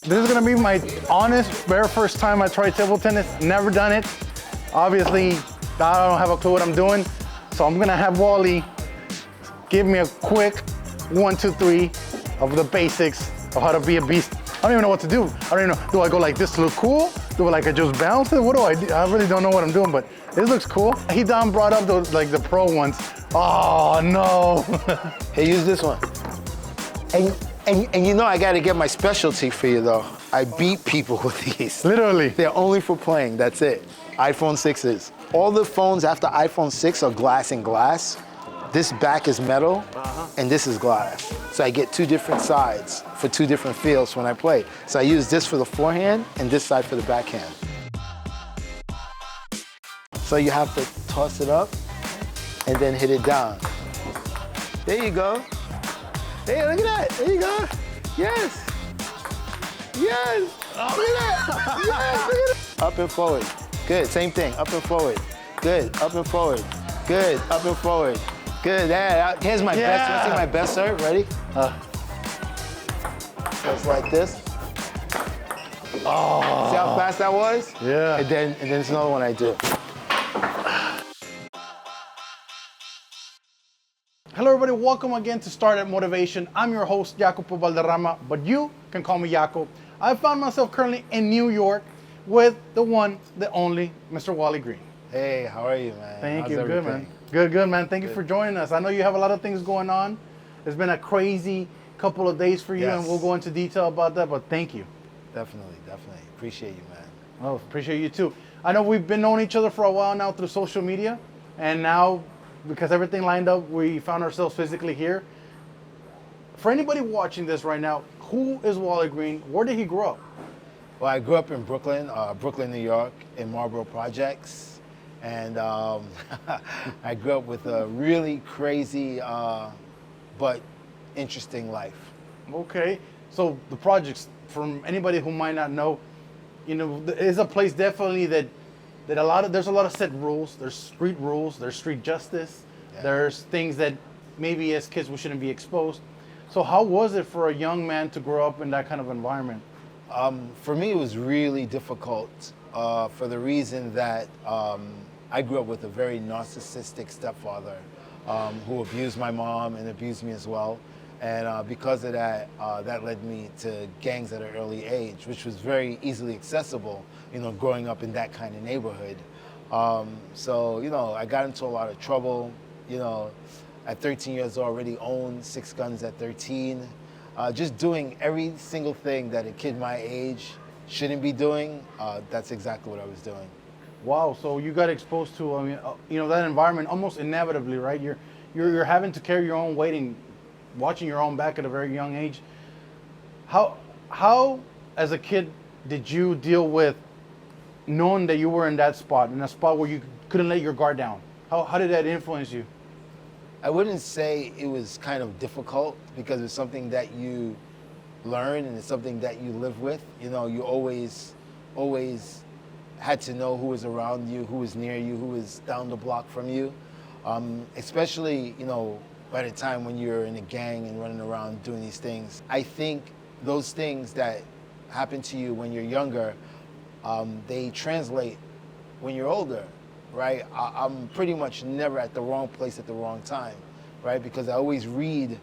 This is gonna be my honest, very first time I tried table tennis. Never done it. Obviously, I don't have a clue what I'm doing. So I'm gonna have Wally give me a quick 1, 2, 3 of the basics of how to be a beast. I don't even know what to do. I don't even know, do I go like this to look cool? Do I just bounce it? What do I do? I really don't know what I'm doing, but this looks cool. He brought up the pro ones. Oh no. Hey, use this one. And you know I gotta get my specialty for you though. I beat people with these. Literally. They're only for playing, that's it. iPhone 6s. All the phones after iPhone 6 are glass and glass. This back is metal, and this is glass. So I get 2 different sides for 2 different feels when I play. So I use this for the forehand and this side for the backhand. So you have to toss it up and then hit it down. There you go. Hey, look at that. There you go. Yes. Yes. Oh, look at that. Yes, look at it. Up and forward. Good. Same thing. Up and forward. Good. Up and forward. Good. Up and forward. Good. Yeah. Here's my best. Let's see my best serve. Ready? Just like this. Oh. See how fast that was? Yeah. And then there's another one I do. Hello everybody, welcome again to Startup Motivation. I'm your host, Jacoppo Balderama, but you can call me Jaco. I found myself currently in New York with the one, the only, Mr. Wally Green. Hey, how are you, man? Thank you, good man. Good man, thank you for joining us. I know you have a lot of things going on. It's been a crazy couple of days for you, and we'll go into detail about that, but thank you. Definitely. Appreciate you, man. Oh, appreciate you too. I know we've been knowing each other for a while now through social media, and now, because everything lined up, we found ourselves physically here. For anybody watching this right now, who is Wally Green? Where did he grow up? Well, I grew up in Brooklyn, New York, in Marlboro Projects. And I grew up with a really crazy, but interesting life. Okay, so the projects, from anybody who might not know, you know, is a place definitely that there's a lot of set rules. There's street rules, there's street justice. Yeah. There's things that maybe as kids we shouldn't be exposed. So how was it for a young man to grow up in that kind of environment? For me, it was really difficult for the reason that I grew up with a very narcissistic stepfather who abused my mom and abused me as well. And because of that, that led me to gangs at an early age, which was very easily accessible, you know, growing up in that kind of neighborhood. So, you know, I got into a lot of trouble. You know, at 13 years old, already owned 6 guns at 13. Just doing every single thing that a kid my age shouldn't be doing. That's exactly what I was doing. Wow, so you got exposed to, I mean, you know, that environment almost inevitably, right? You're having to carry your own weight and watching your own back at a very young age. How as a kid did you deal with knowing that you were in that spot, in a spot where you couldn't let your guard down? How did that influence you? I wouldn't say it was kind of difficult because it's something that you learn and it's something that you live with. You know, you always had to know who was around you, who was near you, who was down the block from you. Especially, you know, by the time when you're in a gang and running around doing these things. I think those things that happen to you when you're younger, they translate when you're older, right? I'm pretty much never at the wrong place at the wrong time, right? Because I always read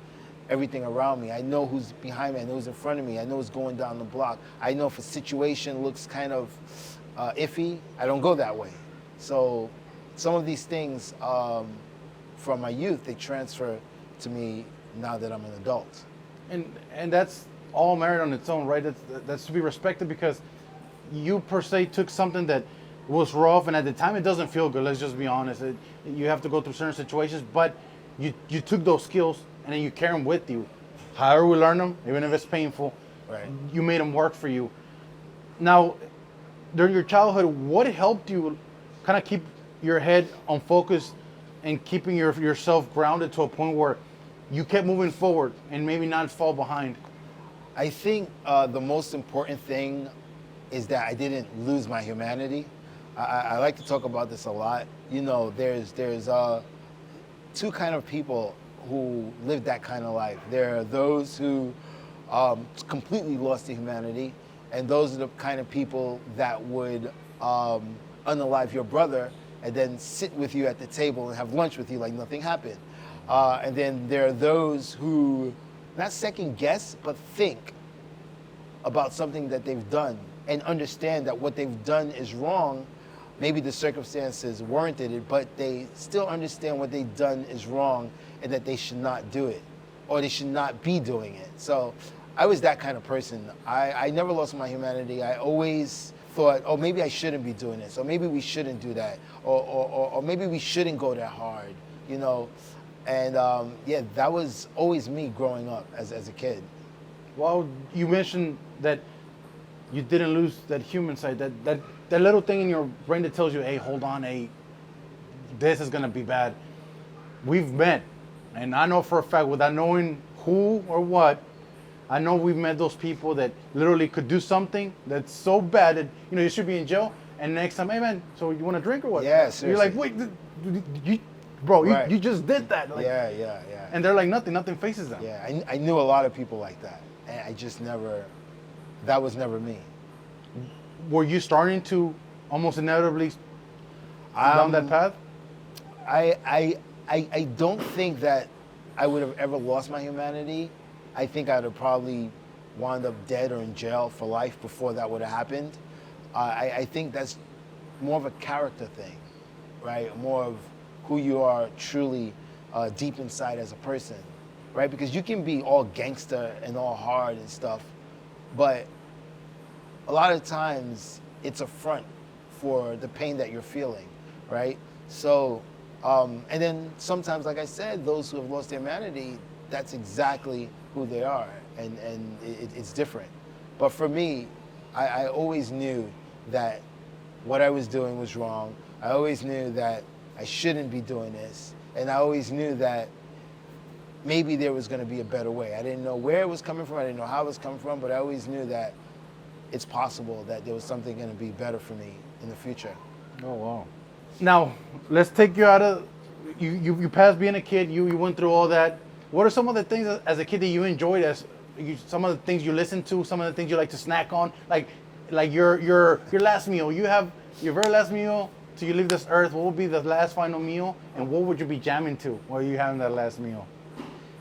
everything around me. I know who's behind me, I know who's in front of me, I know who's going down the block. I know if a situation looks kind of iffy, I don't go that way. So some of these things, from my youth, they transfer to me now that I'm an adult. And that's all merit on its own, right? That's to be respected because you per se took something that was rough, and at the time it doesn't feel good. Let's just be honest. You have to go through certain situations, but you took those skills and then you carry them with you. However we learn them, even if it's painful, right? You made them work for you. Now, during your childhood, what helped you kind of keep your head on focus and keeping yourself grounded to a point where you kept moving forward and maybe not fall behind? I think the most important thing is that I didn't lose my humanity. I like to talk about this a lot. You know, there's 2 kind of people who live that kind of life. There are those who completely lost their humanity, And those are the kind of people that would unalive your brother and then sit with you at the table and have lunch with you like nothing happened. And then there are those who not second guess, but think about something that they've done and understand that what they've done is wrong. Maybe the circumstances warranted it, but they still understand what they've done is wrong and that they should not do it, or they should not be doing it. So I was that kind of person. I never lost my humanity. I always thought, oh, maybe I shouldn't be doing this, or maybe we shouldn't do that, or maybe we shouldn't go that hard, you know? And yeah, that was always me growing up as a kid. Well, you mentioned that you didn't lose that human side, that little thing in your brain that tells you, hey, hold on, hey, this is gonna be bad. We've met, and I know for a fact, without knowing who or what, I know we've met those people that literally could do something that's so bad that, you know, you should be in jail, and next time, hey man, so you want a drink or what? Yeah, seriously. You're like, wait, bro, Right. you just did that. Like, Yeah. and they're like, nothing faces them. Yeah, I knew a lot of people like that, and I just never, that was never me. Were you starting to almost inevitably down that path? I don't think that I would have ever lost my humanity. I think I'd have probably wound up dead or in jail for life before that would have happened. I think that's more of a character thing, right? More of who you are truly deep inside as a person, right? Because you can be all gangster and all hard and stuff, but a lot of times it's a front for the pain that you're feeling, right? So, and then sometimes, like I said, those who have lost their humanity, that's exactly who they are, and it's different. But for me, I always knew that what I was doing was wrong. I always knew that I shouldn't be doing this, and I always knew that maybe there was going to be a better way. I didn't know where it was coming from, I didn't know how it was coming from, but I always knew that it's possible that there was something going to be better for me in the future. Oh, wow. Now, let's take you out of, you passed being a kid, you went through all that. What are some of the things as a kid that you enjoyed, some of the things you listened to, some of the things you like to snack on? Like your last meal, you have your very last meal till you leave this earth, what would be the last final meal, and what would you be jamming to while you having that last meal?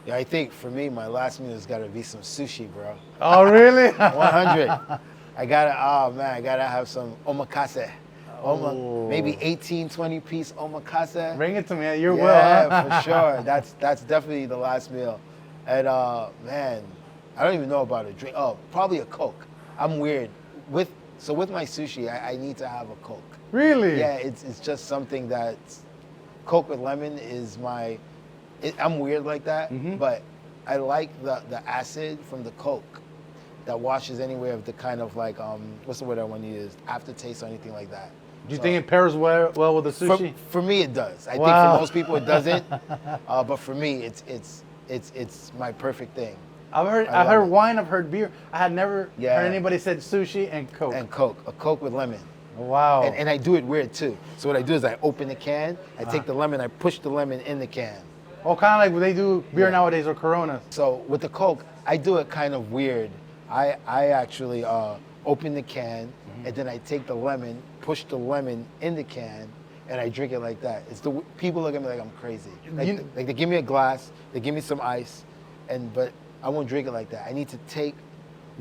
Yeah, I think for me, my last meal has got to be some sushi, bro. Oh, really? 100. I gotta have some omakase. Maybe 18, 20 piece omakase. Bring it to me, you will. Yeah, for sure. That's definitely the last meal. And man, I don't even know about a drink. Oh, probably a Coke. I'm weird. With my sushi, I need to have a Coke. Really? Yeah, it's just something that Coke with lemon is my. I'm weird like that, but I like the acid from the Coke that washes anywhere of the kind of like what's the word I want to use, aftertaste or anything like that. Do you think it pairs well with the sushi? For me, it does. I think Wow. for most people it doesn't, but for me, it's my perfect thing. I've heard wine, I've heard beer. I had never heard anybody said sushi and Coke. And Coke, a Coke with lemon. Wow. And I do it weird too. So what I do is I open the can, I take the lemon, I push the lemon in the can. Oh, kind of like what they do beer nowadays or Coronas. So with the Coke, I do it kind of weird. I actually open the can, and then I take the lemon, push the lemon in the can, and I drink it like that. People look at me like I'm crazy. Like they give me a glass, they give me some ice, but I won't drink it like that. I need to take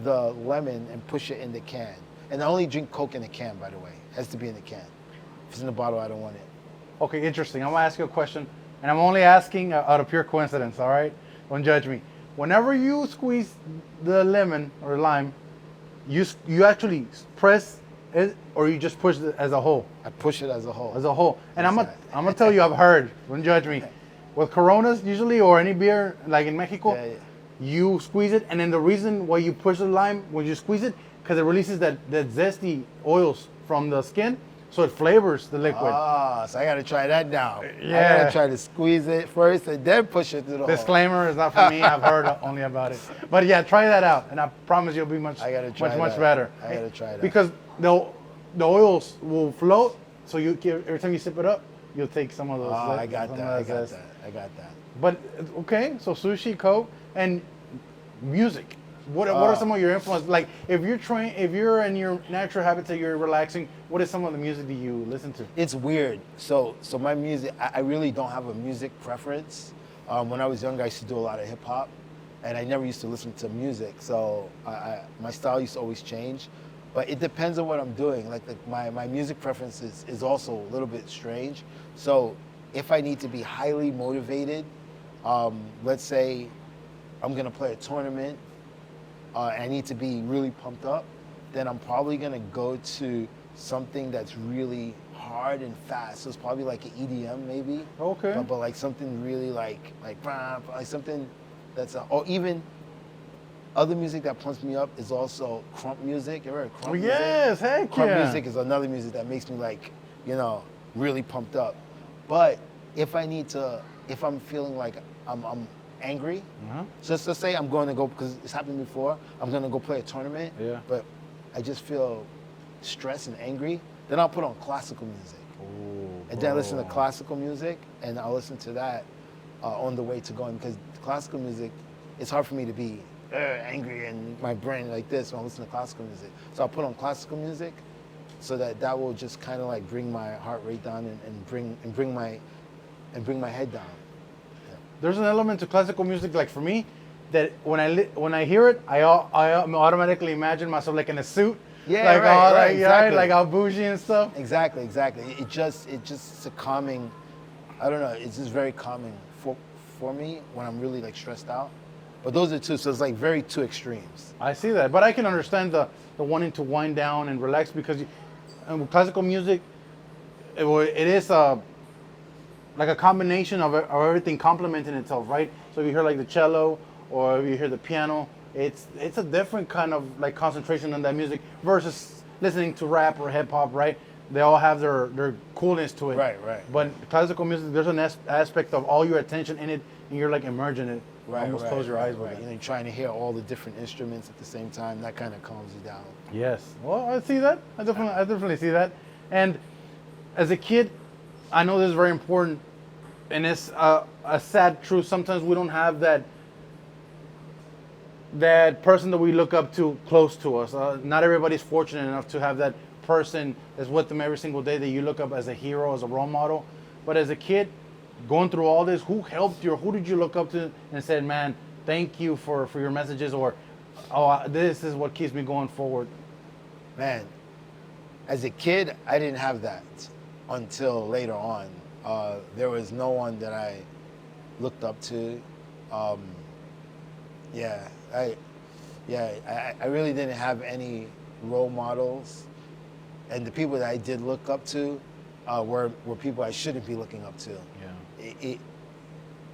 the lemon and push it in the can. And I only drink Coke in the can, by the way. It has to be in the can. If it's in the bottle, I don't want it. Okay, interesting. I'm gonna ask you a question, and I'm only asking out of pure coincidence, all right? Don't judge me. Whenever you squeeze the lemon or lime, you actually press it, or you just push it as a whole? I push it as a whole. As a whole. And I'm gonna tell you, I've heard, don't judge me, with Coronas usually, or any beer, like in Mexico, you squeeze it, and then the reason why you push the lime when you squeeze it, because it releases that zesty oils from the skin, so it flavors the liquid. Ah, so I gotta try that now. Yeah. I gotta try to squeeze it first and then push it through the hole. Disclaimer is not for me. I've heard only about it. But yeah, try that out, and I promise you'll be much better. I gotta try that. Because the oils will float, so every time you sip it up, you'll take some of those. I got that. But okay, so sushi, Coke, and music. What are some of your influences? Like, if you're in your natural habitat, you're relaxing. What is some of the music that you listen to? It's weird. So my music, I really don't have a music preference. When I was younger, I used to do a lot of hip hop, and I never used to listen to music. So my style used to always change, but it depends on what I'm doing. Like my music preference is also a little bit strange. So if I need to be highly motivated, let's say I'm gonna play a tournament, I need to be really pumped up, then I'm probably gonna go to something that's really hard and fast. So it's probably like an EDM maybe. Okay. But like something really like something that's, or even other music that pumps me up is also crump music. You ever heard of crump music? Yes, heck Crump yeah. music is another music that makes me like, really pumped up. But if I'm feeling like I'm angry, so let's say I'm going to go, because it's happened before, I'm going to go play a tournament, but I just feel stressed and angry, then I'll put on classical music. And then I listen to classical music, and I'll listen to that on the way to going, because classical music, it's hard for me to be angry and my brain like this when I listen to classical music. So I'll put on classical music so that will just kind of like bring my heart rate down and bring my head down. There's an element to classical music, like for me, that when I hear it, I automatically imagine myself like in a suit. Yeah, like right, exactly. Like all bougie and stuff. Exactly. It just it's a calming, I don't know, it's just very calming for me when I'm really like stressed out. But those are two, so it's like very two extremes. I see that, but I can understand the wanting to wind down and relax, because with classical music, it is like a combination of everything complementing itself, right? So if you hear like the cello or if you hear the piano, it's a different kind of like concentration on that music versus listening to rap or hip hop, right? They all have their coolness to it. Right. But classical music, there's an aspect of all your attention in it, and you're like immersed in it. Almost close your eyes with it. You're trying to hear all the different instruments at the same time. That kind of calms you down. Yes. Well, I see that. I definitely see that. And as a kid, I know this is very important, and it's a sad truth. Sometimes we don't have that person that we look up to close to us. Not everybody's fortunate enough to have that person that's with them every single day that you look up as a hero, as a role model. But as a kid, going through all this, who helped you, or who did you look up to and said, man, thank you for your messages, or this is what keeps me going forward? Man, as a kid, I didn't have that until later on. There was no one that I looked up to. I really didn't have any role models, and the people that I did look up to were people I shouldn't be looking up to. Yeah.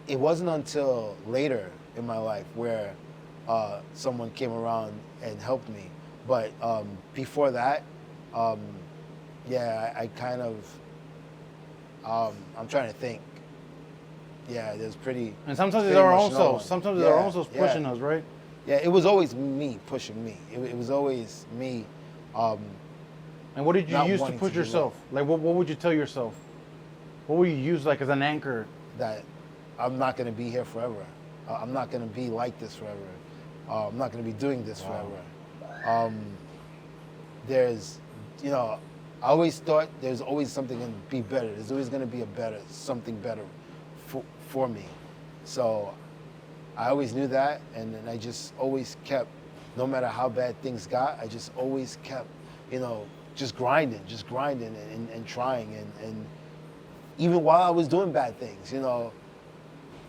It wasn't until later in my life where someone came around and helped me, but before that, I kind of. I'm trying to think. Yeah, there's pretty. And sometimes it's our own selves. Sometimes it's our own selves pushing us, right? Yeah, it was always me pushing me. It was always me. And what did you use to push yourself? Like, what would you tell yourself? What would you use like as an anchor? That I'm not going to be here forever. I'm not going to be like this forever. I'm not going to be doing this forever. There's, I always thought there's always something going to be better. There's always going to be something better for me. So I always knew that, and then I just always kept, no matter how bad things got, I just always kept, just grinding and trying. And even while I was doing bad things,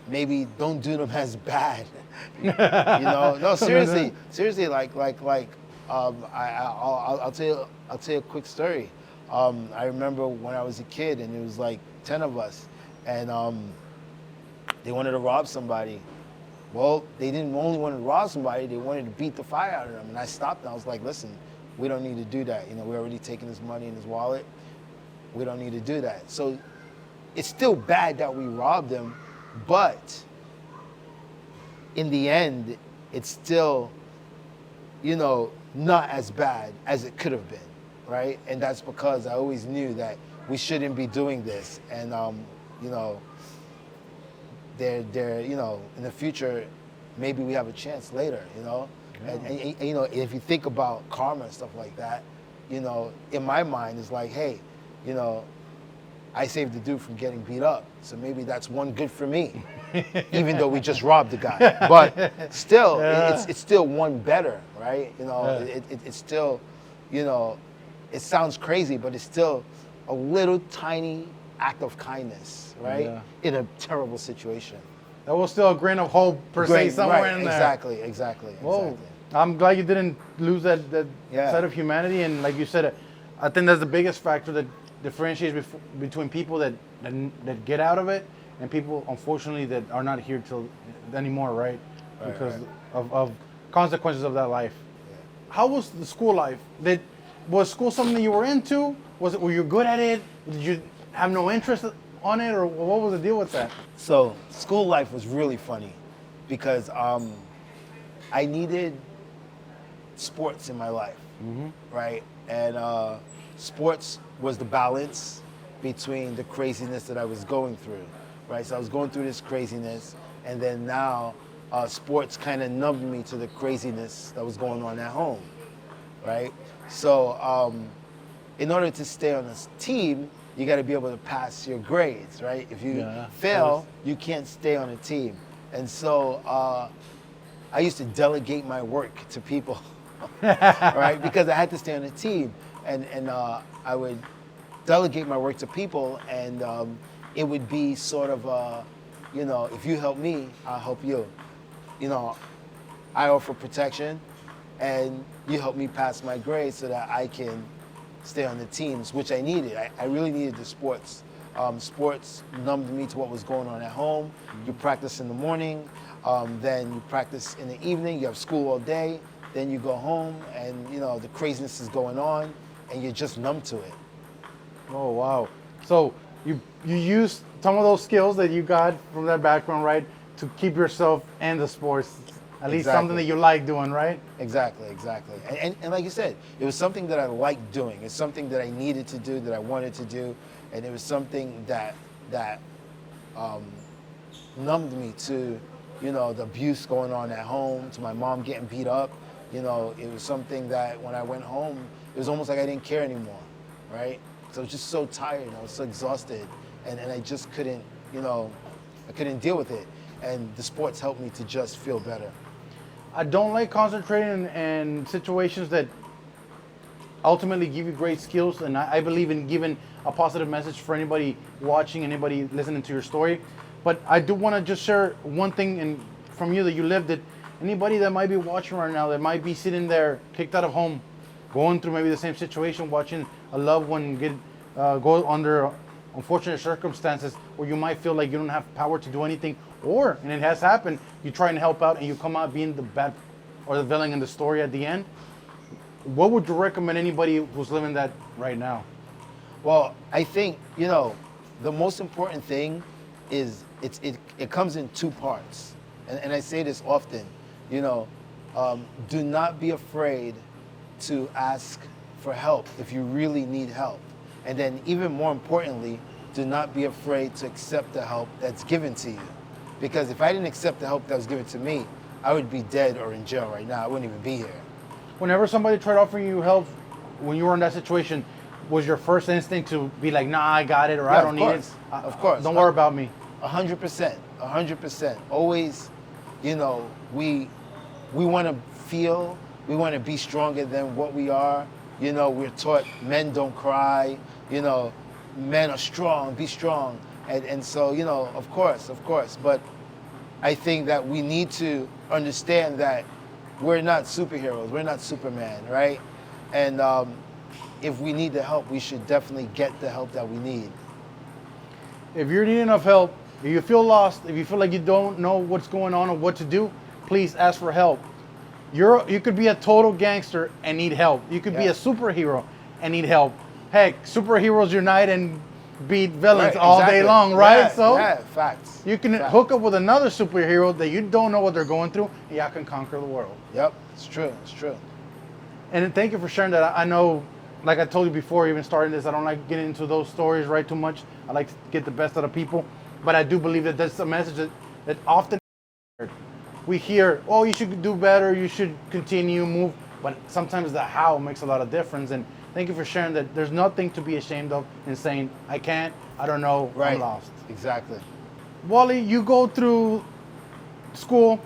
maybe don't do them as bad. No, seriously, I'll tell you a quick story. I remember when I was a kid, and it was like 10 of us, and they wanted to rob somebody. Well, they didn't only want to rob somebody, they wanted to beat the fire out of them. And I stopped, and I was like, listen, we don't need to do that. We're already taking his money in his wallet. We don't need to do that. So it's still bad that we robbed them, but in the end, it's still, not as bad as it could have been, right? And that's because I always knew that we shouldn't be doing this. And, they're in the future, maybe we have a chance later, And, you know, if you think about karma and stuff like that, you know, in my mind, it's like, hey, you know, I saved the dude from getting beat up, so maybe that's one good for me, even though we just robbed the guy. But still, it's still one better, right? You know, it's still, you know, it sounds crazy, but it's still a little tiny act of kindness, right? Yeah. In a terrible situation. That was still a grain of hope per se somewhere right, in there. Exactly. Whoa. I'm glad you didn't lose that side of humanity, and like you said, I think that's the biggest factor that differentiates between people that get out of it and people, unfortunately, that are not here till anymore, right? Because of consequences of that life. Yeah. How was the school life? Was school something that you were into? Were you good at it? Did you have no interest on it, or what was the deal with that? So school life was really funny because I needed sports in my life, right? And sports was the balance between the craziness that I was going through, right? So I was going through this craziness, and then now sports kind of numbed me to the craziness that was going on at home, right? So in order to stay on this team, you got to be able to pass your grades, right? If you fail, you can't stay on a team. And so I used to delegate my work to people, right? Because I had to stay on a team. And I would delegate my work to people, and it would be sort of, you know, if you help me, I'll help you. You know, I offer protection, and you help me pass my grades so that I can stay on the teams, which I needed. I really needed the sports. Sports numbed me to what was going on at home. You practice in the morning, then you practice in the evening, you have school all day, then you go home, and you know the craziness is going on, and you're just numb to it. Oh, wow. So you used some of those skills that you got from that background, right, to keep yourself in the sports, at least something that you like doing, right? Exactly. And like you said, it was something that I liked doing. It's something that I needed to do, that I wanted to do, and it was something that numbed me to, you know, the abuse going on at home, to my mom getting beat up. You know, it was something that when I went home, it was almost like I didn't care anymore, right? So I was just so tired, I was so exhausted, and I just couldn't, you know, I couldn't deal with it. And the sports helped me to just feel better. I don't like concentrating in situations that ultimately give you great skills, and I believe in giving a positive message for anybody watching, anybody listening to your story. But I do want to just share one thing from you that you lived it. Anybody that might be watching right now, that might be sitting there kicked out of home, going through maybe the same situation, watching a loved one go under unfortunate circumstances where you might feel like you don't have power to do anything, or, and it has happened, you try and help out and you come out being the bad or the villain in the story at the end. What would you recommend anybody who's living that right now? Well, I think, you know, the most important thing is it comes in two parts. And I say this often, you know, do not be afraid to ask for help if you really need help. And then even more importantly, do not be afraid to accept the help that's given to you. Because if I didn't accept the help that was given to me, I would be dead or in jail right now. I wouldn't even be here. Whenever somebody tried offering you help when you were in that situation, was your first instinct to be like, nah, I got it, or I don't need it? Of course. Don't worry about me. 100%. Always, you know, we want to feel, we want to be stronger than what we are. You know, we're taught men don't cry, you know, men are strong, be strong. And so, you know, of course. But I think that we need to understand that we're not superheroes, we're not Superman, right? And if we need the help, we should definitely get the help that we need. If you're needing enough help, if you feel lost, if you feel like you don't know what's going on or what to do, please ask for help. You could be a total gangster and need help. You could be a superhero and need help. Heck, superheroes unite and beat villains all day long, right? Yeah, facts. You can hook up with another superhero that you don't know what they're going through, and y'all can conquer the world. Yep, it's true. And thank you for sharing that. I know, like I told you before even starting this, I don't like getting into those stories right too much. I like to get the best out of people. But I do believe that that's a message that often we hear, oh, you should do better, you should continue, move. But sometimes the how makes a lot of difference. And thank you for sharing that. There's nothing to be ashamed of in saying, I can't, I don't know, Right. I'm lost. Exactly. Wally, you go through school,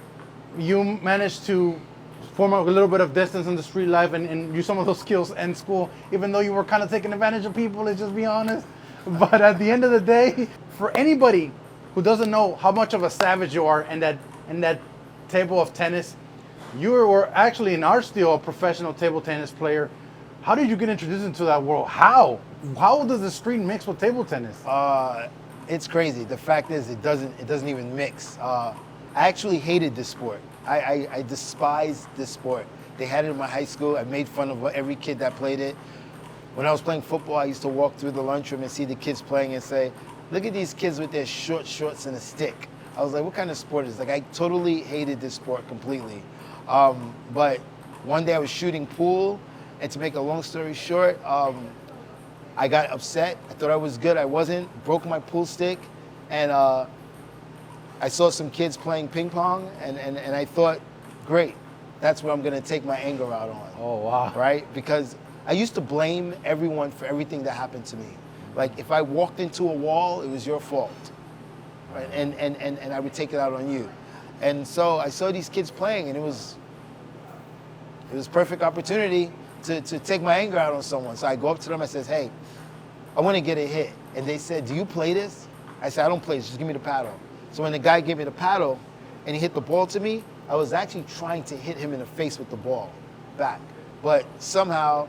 you manage to form a little bit of distance in the street life and use some of those skills in school, even though you were kind of taking advantage of people, let's just be honest. But at the end of the day, for anybody who doesn't know how much of a savage you are in that table of tennis, you were actually in art still a professional table tennis player. How did you get introduced into that world? How does the street mix with table tennis? It's crazy. The fact is, it doesn't even mix. I actually hated this sport. I despised this sport. They had it in my high school. I made fun of every kid that played it. When I was playing football, I used to walk through the lunchroom and see the kids playing and say, look at these kids with their short shorts and a stick. I was like, what kind of sport is this? Like, I totally hated this sport completely. But one day I was shooting pool, and to make a long story short, I got upset. I thought I was good. I wasn't. Broke my pool stick, and I saw some kids playing ping pong, and I thought, great, that's what I'm gonna take my anger out on. Oh, wow. Right? Because I used to blame everyone for everything that happened to me. Like, if I walked into a wall, it was your fault. Right? And I would take it out on you. And so I saw these kids playing, and it was perfect opportunity to take my anger out on someone. So I go up to them, I says, hey, I want to get a hit. And they said, do you play this? I said, I don't play this, just give me the paddle. So when the guy gave me the paddle and he hit the ball to me, I was actually trying to hit him in the face with the ball back. But somehow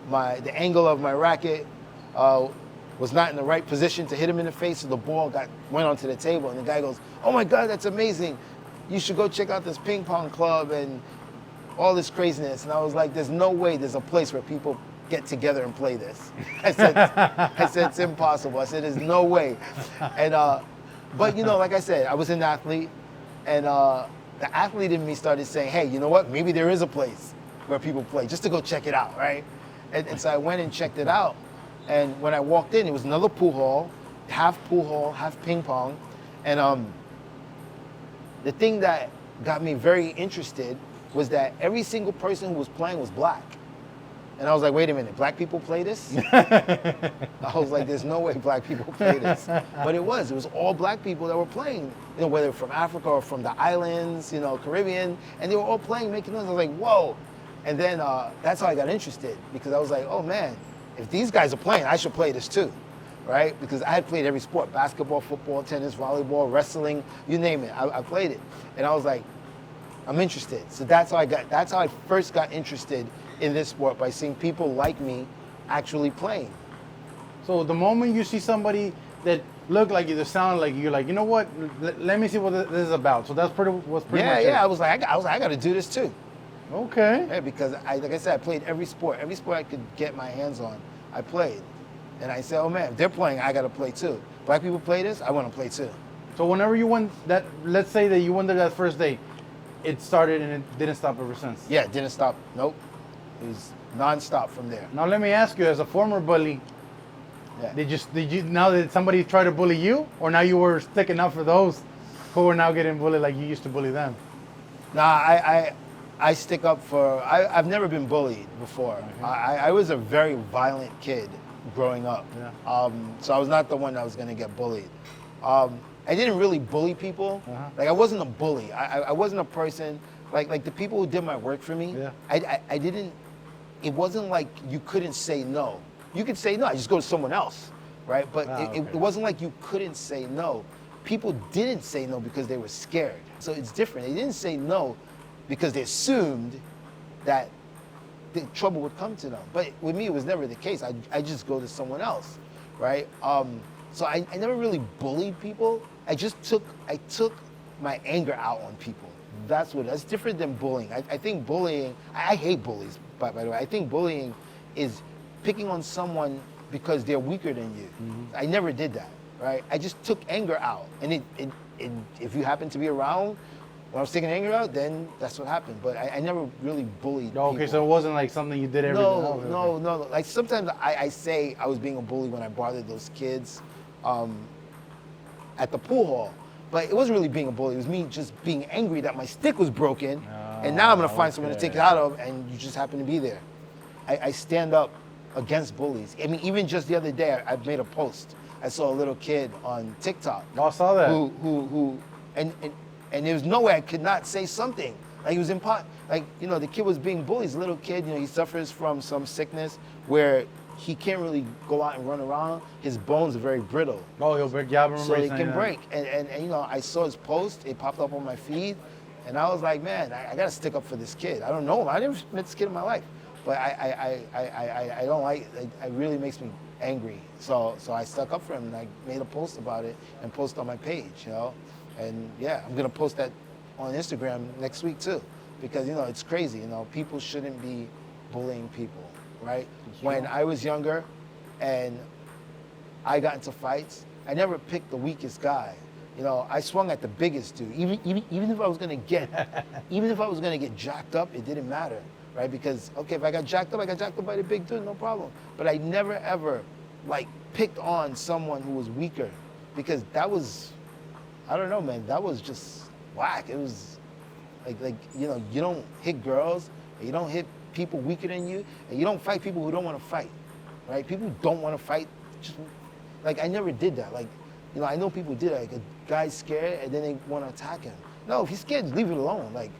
the angle of my racket was not in the right position to hit him in the face, so the ball went onto the table, and the guy goes, oh my God, that's amazing. You should go check out this ping pong club and all this craziness. And I was like, there's no way there's a place where people get together and play this. I said, it's impossible. I said, there's no way. And but like I said, I was an athlete, and the athlete in me started saying, hey, you know what? Maybe there is a place where people play, just to go check it out, right? And so I went and checked it out. And when I walked in, it was another pool hall, half ping pong. And the thing that got me very interested was that every single person who was playing was black. And I was like, wait a minute, black people play this? I was like, there's no way black people play this. But it was all black people that were playing, whether from Africa or from the islands, Caribbean, and they were all playing, making noise. I was like, whoa. And then that's how I got interested, because I was like, oh man, if these guys are playing, I should play this too, right? Because I had played every sport, basketball, football, tennis, volleyball, wrestling, you name it, I played it. And I was like, I'm interested. So that's how I first got interested in this sport, by seeing people like me actually playing. So the moment you see somebody that looked like you, that sounded like you, you're like, you know what? Let me see what this is about. So that's pretty much it. I was like, I got to do this too. Okay. Yeah, because like I said, I played every sport I could get my hands on, I played. And I said, oh man, if they're playing, I got to play too. Black people play this, I want to play too. So whenever you went that, let's say that you went there that first day, it started and it didn't stop ever since. Yeah, it didn't stop. Nope. It was non-stop from there. Now let me ask you, as a former bully, Yeah. did you now did somebody try to bully you, or now you were sticking up for those who were now getting bullied like you used to bully them? Nah, I stick up for. I've never been bullied before. Okay. I was a very violent kid growing up. Yeah. So I was not the one that was gonna get bullied. I didn't really bully people. Uh-huh. Like, I wasn't a bully. I wasn't a person like the people who did my work for me. Yeah. I didn't. It wasn't like you couldn't say no. You could say no. I just go to someone else, right? But it wasn't like you couldn't say no. People didn't say no because they were scared. So it's different. They didn't say no because they assumed that the trouble would come to them. But with me, it was never the case. I just go to someone else, right? So I never really bullied people. I took my anger out on people. That's different than bullying. I think bullying, I hate bullies, by the way. I think bullying is picking on someone because they're weaker than you. Mm-hmm. I never did that, right? I just took anger out. And if you happen to be around when I was taking anger out, then that's what happened. But I never really bullied Okay, people. so it wasn't like something you did every day? No. Like, sometimes I say I was being a bully when I bothered those kids at the pool hall. But it wasn't really being a bully. It was me just being angry that my stick was broken, and now I'm gonna find someone to take it out of, and you just happen to be there. I stand up against bullies. I mean, even just the other day, I made a post. I saw a little kid on TikTok. Oh, I saw that. And there was no way I could not say something. Like, it was like, you know, the kid was being bullied. He's a little kid, you know, he suffers from some sickness where he can't really go out and run around. His bones are very brittle. Oh, he'll break. Yeah, I remember So it saying can that. break. And you know, I saw his post, it popped up on my feed, and I was like, man, I gotta stick up for this kid. I don't know him. I never met this kid in my life. But I don't like, it really makes me angry. So I stuck up for him, and I made a post about it and posted on my page, you know? And yeah, I'm gonna post that on Instagram next week too, because, you know, it's crazy, you know, people shouldn't be bullying people, right? When I was younger and I got into fights, I never picked the weakest guy. You know, I swung at the biggest dude. Even if I was gonna get, jacked up, it didn't matter, right? Because, okay, if I got jacked up by the big dude, no problem. But I never ever, like, picked on someone who was weaker, because that was, I don't know, man, that was just whack. It was like, you know, you don't hit girls, and you don't hit people weaker than you, and you don't fight people who don't want to fight, right? People who don't want to fight, just, like, I never did that. Like, you know, I know people did that. Like, a guy's scared and then they want to attack him. No, if he's scared, leave it alone. Like,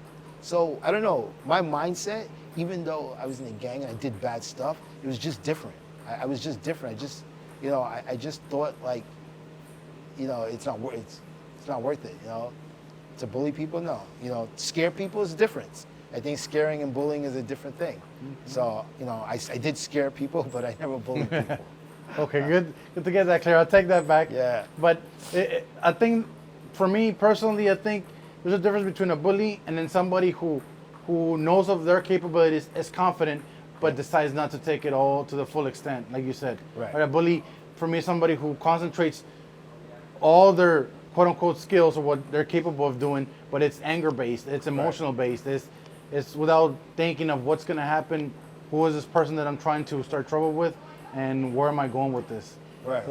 so I don't know. My mindset, even though I was in a gang and I did bad stuff, it was just different. I was just different. I just, you know, I just thought, like, you know, it's not worth it. You know, to bully people, no. You know, scare people is different. I think scaring and bullying is a different thing. Mm-hmm. So, you know, I did scare people, but I never bullied people. Okay, good to get that clear. I'll take that back. Yeah. But I think, for me personally, I think there's a difference between a bully and then somebody who knows of their capabilities, is confident, but decides not to take it all to the full extent, like you said. Right. A bully, for me, is somebody who concentrates all their quote-unquote skills or what they're capable of doing, but it's anger-based, it's emotional-based, it's without thinking of what's going to happen, who is this person that I'm trying to start trouble with, and where am I going with this? Right.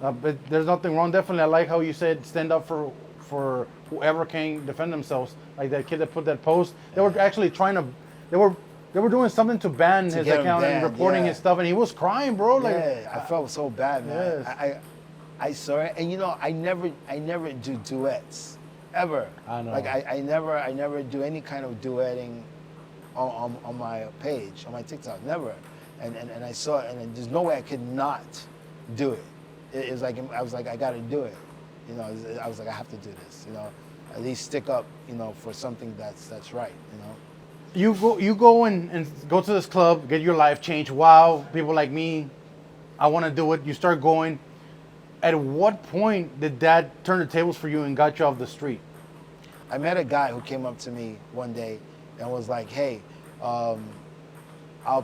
But there's nothing wrong. Definitely, I like how you said stand up for whoever can defend themselves. Like that kid that put that post, they were actually trying to, they were doing something to ban his account and reporting his stuff, and he was crying, bro. Like, I felt so bad, man. Yes. I saw it, and you know, I never do duets, ever. I know. Like I never do any kind of duetting on my page, on my TikTok, never. And I saw it, and there's no way I could not do it. It was like, I was like, I gotta do it. You know, I was like, I have to do this. You know, at least stick up, you know, for something that's right. You know. You go and go to this club, get your life changed. Wow, people like me, I want to do it. You start going. At what point did that turn the tables for you and got you off the street? I met a guy who came up to me one day and was like, hey, I'll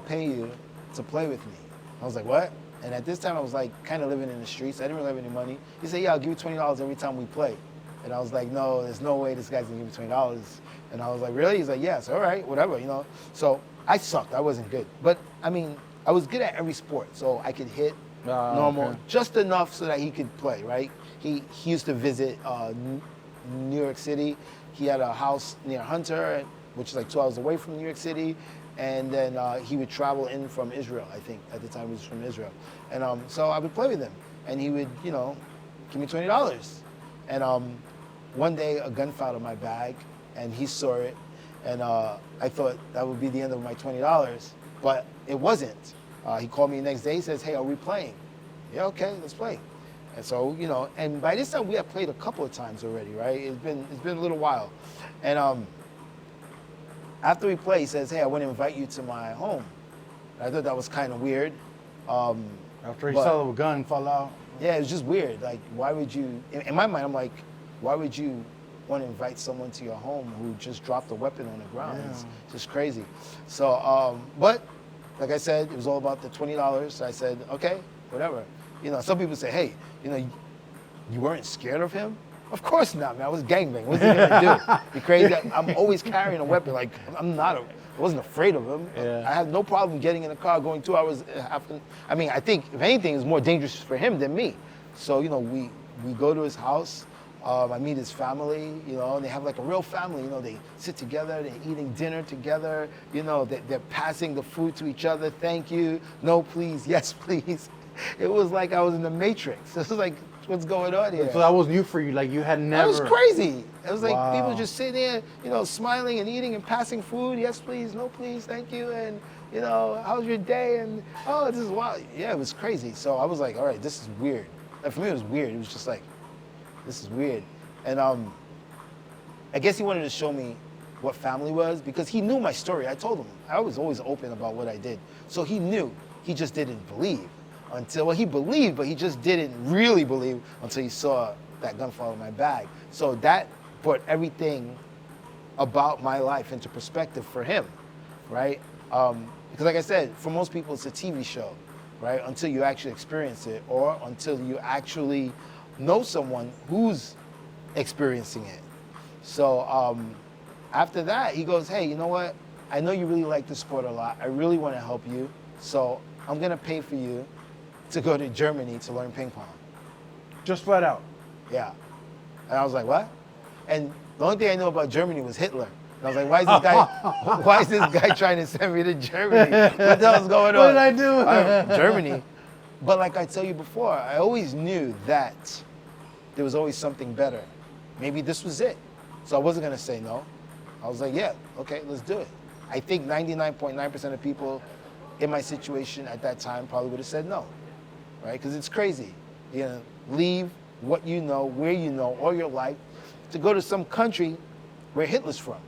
pay you to play with me. I was like, what? And at this time, I was like kind of living in the streets. I didn't really have any money. He said, yeah, I'll give you $20 every time we play. And I was like, no, there's no way this guy's gonna give me $20. And I was like, really? He's like, yes, all right, whatever, you know. So I sucked, I wasn't good. But I mean, I was good at every sport. So I could hit normal, just enough so that he could play, right? He used to visit New York City. He had a house near Hunter, which is like 2 hours away from New York City. And then he would travel in from Israel, I think. At the time, he was from Israel. And so I would play with him. And he would, you know, give me $20. And one day, a gun fell out of my bag, and he saw it. And I thought that would be the end of my $20. But it wasn't. He called me the next day. He says, hey, are we playing? Yeah, okay, let's play. And so, you know, and by this time, we had played a couple of times already, right? It's been a little while. And after we played, he says, hey, I want to invite you to my home. And I thought that was kind of weird. After he saw the gun fall out? Yeah, it was just weird. Like, why would you, in my mind, I'm like, why would you want to invite someone to your home who just dropped a weapon on the ground? Yeah. It's just crazy. So, but like I said, it was all about the $20. So I said, okay, whatever. You know, some people say, hey, you know, you weren't scared of him? Of course not, man. I was gangbang. What's he gonna do? You crazy? I'm always carrying a weapon. Like, I wasn't afraid of him. Yeah. I had no problem getting in a car, going 2 hours after. I mean, I think if anything, it's more dangerous for him than me. So, you know, we go to his house. I meet his family, you know, and they have like a real family. You know, they sit together, they're eating dinner together. You know, they're passing the food to each other. Thank you, no please, yes please. It was like I was in the Matrix. It was like, what's going on here? So that was new for you. Like you had never. It was crazy. It was like Wow. people just sitting there, you know, smiling and eating and passing food. Yes, please. No, please. Thank you. And, you know, how's your day? And, oh, this is wild. Yeah, it was crazy. So I was like, all right, this is weird. And for me, it was weird. It was just like, this is weird. And I guess he wanted to show me what family was because he knew my story. I told him. I was always open about what I did. So he knew. He just didn't believe until, well, he believed, but he just didn't really believe until he saw that gun fall in my bag. So that put everything about my life into perspective for him, right? Because like I said, for most people, it's a TV show, right? Until you actually experience it or until you actually know someone who's experiencing it. So after that, he goes, hey, you know what? I know you really like the sport a lot. I really want to help you. So I'm going to pay for you to go to Germany to learn ping pong. Just flat out. Yeah. And I was like, what? And the only thing I knew about Germany was Hitler. And I was like, why is this guy trying to send me to Germany? What the hell's going on? What did I do? Germany. But like I tell you before, I always knew that there was always something better. Maybe this was it. So I wasn't going to say no. I was like, yeah, okay, let's do it. I think 99.9% of people in my situation at that time probably would have said no, right? Because it's crazy. You know, leave what you know, where you know, all your life to go to some country where Hitler's from.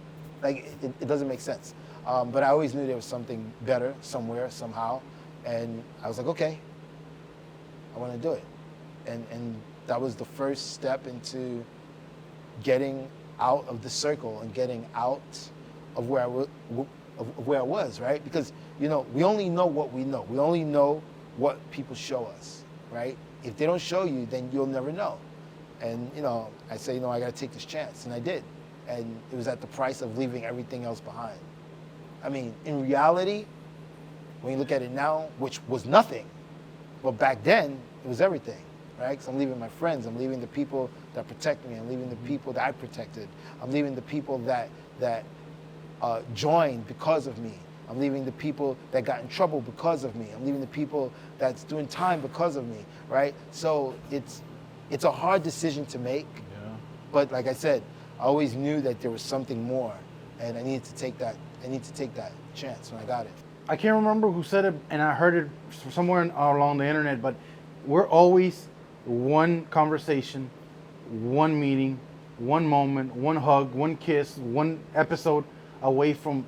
Like, it doesn't make sense. But I always knew there was something better somewhere, somehow. And I was like, okay, I want to do it. And that was the first step into getting out of the circle and getting out of where I was, right? Because, you know, we only know what we know. We only know what people show us, right? If they don't show you, then you'll never know. And, you know, I say, you know, I got to take this chance. And I did. And it was at the price of leaving everything else behind. I mean, in reality, when you look at it now, which was nothing, but back then, it was everything, right? Because I'm leaving my friends. I'm leaving the people that protect me. I'm leaving the people that I protected. I'm leaving the people that joined because of me. I'm leaving the people that got in trouble because of me. I'm leaving the people that's doing time because of me, right? So it's a hard decision to make. Yeah. But like I said, I always knew that there was something more, and I needed to take that. I need to take that chance when I got it. I can't remember who said it, and I heard it somewhere along the internet, but we're always one conversation, one meeting, one moment, one hug, one kiss, one episode away from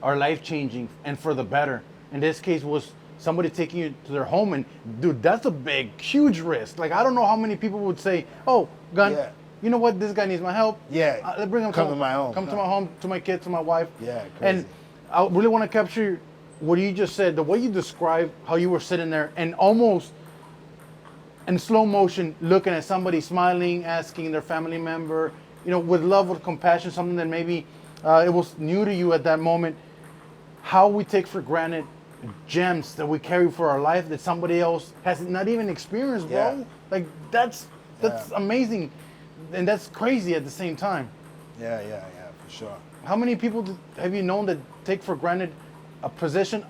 our life changing and for the better. In this case was somebody taking you to their home, and dude, that's a big, huge risk. Like, I don't know how many people would say, oh, gun, Yeah. you know what, this guy needs my help. Yeah, Let's bring him come to my home. Come to my home, to my kids, to my wife. Yeah, crazy. And I really want to capture what you just said, the way you described how you were sitting there and almost in slow motion looking at somebody smiling, asking their family member, you know, with love, with compassion, something that maybe it was new to you at that moment. How we take for granted gems that we carry for our life that somebody else has not even experienced, bro. Yeah. Like, that's amazing, and that's crazy at the same time. Yeah, for sure. How many people have you known that take for granted a position,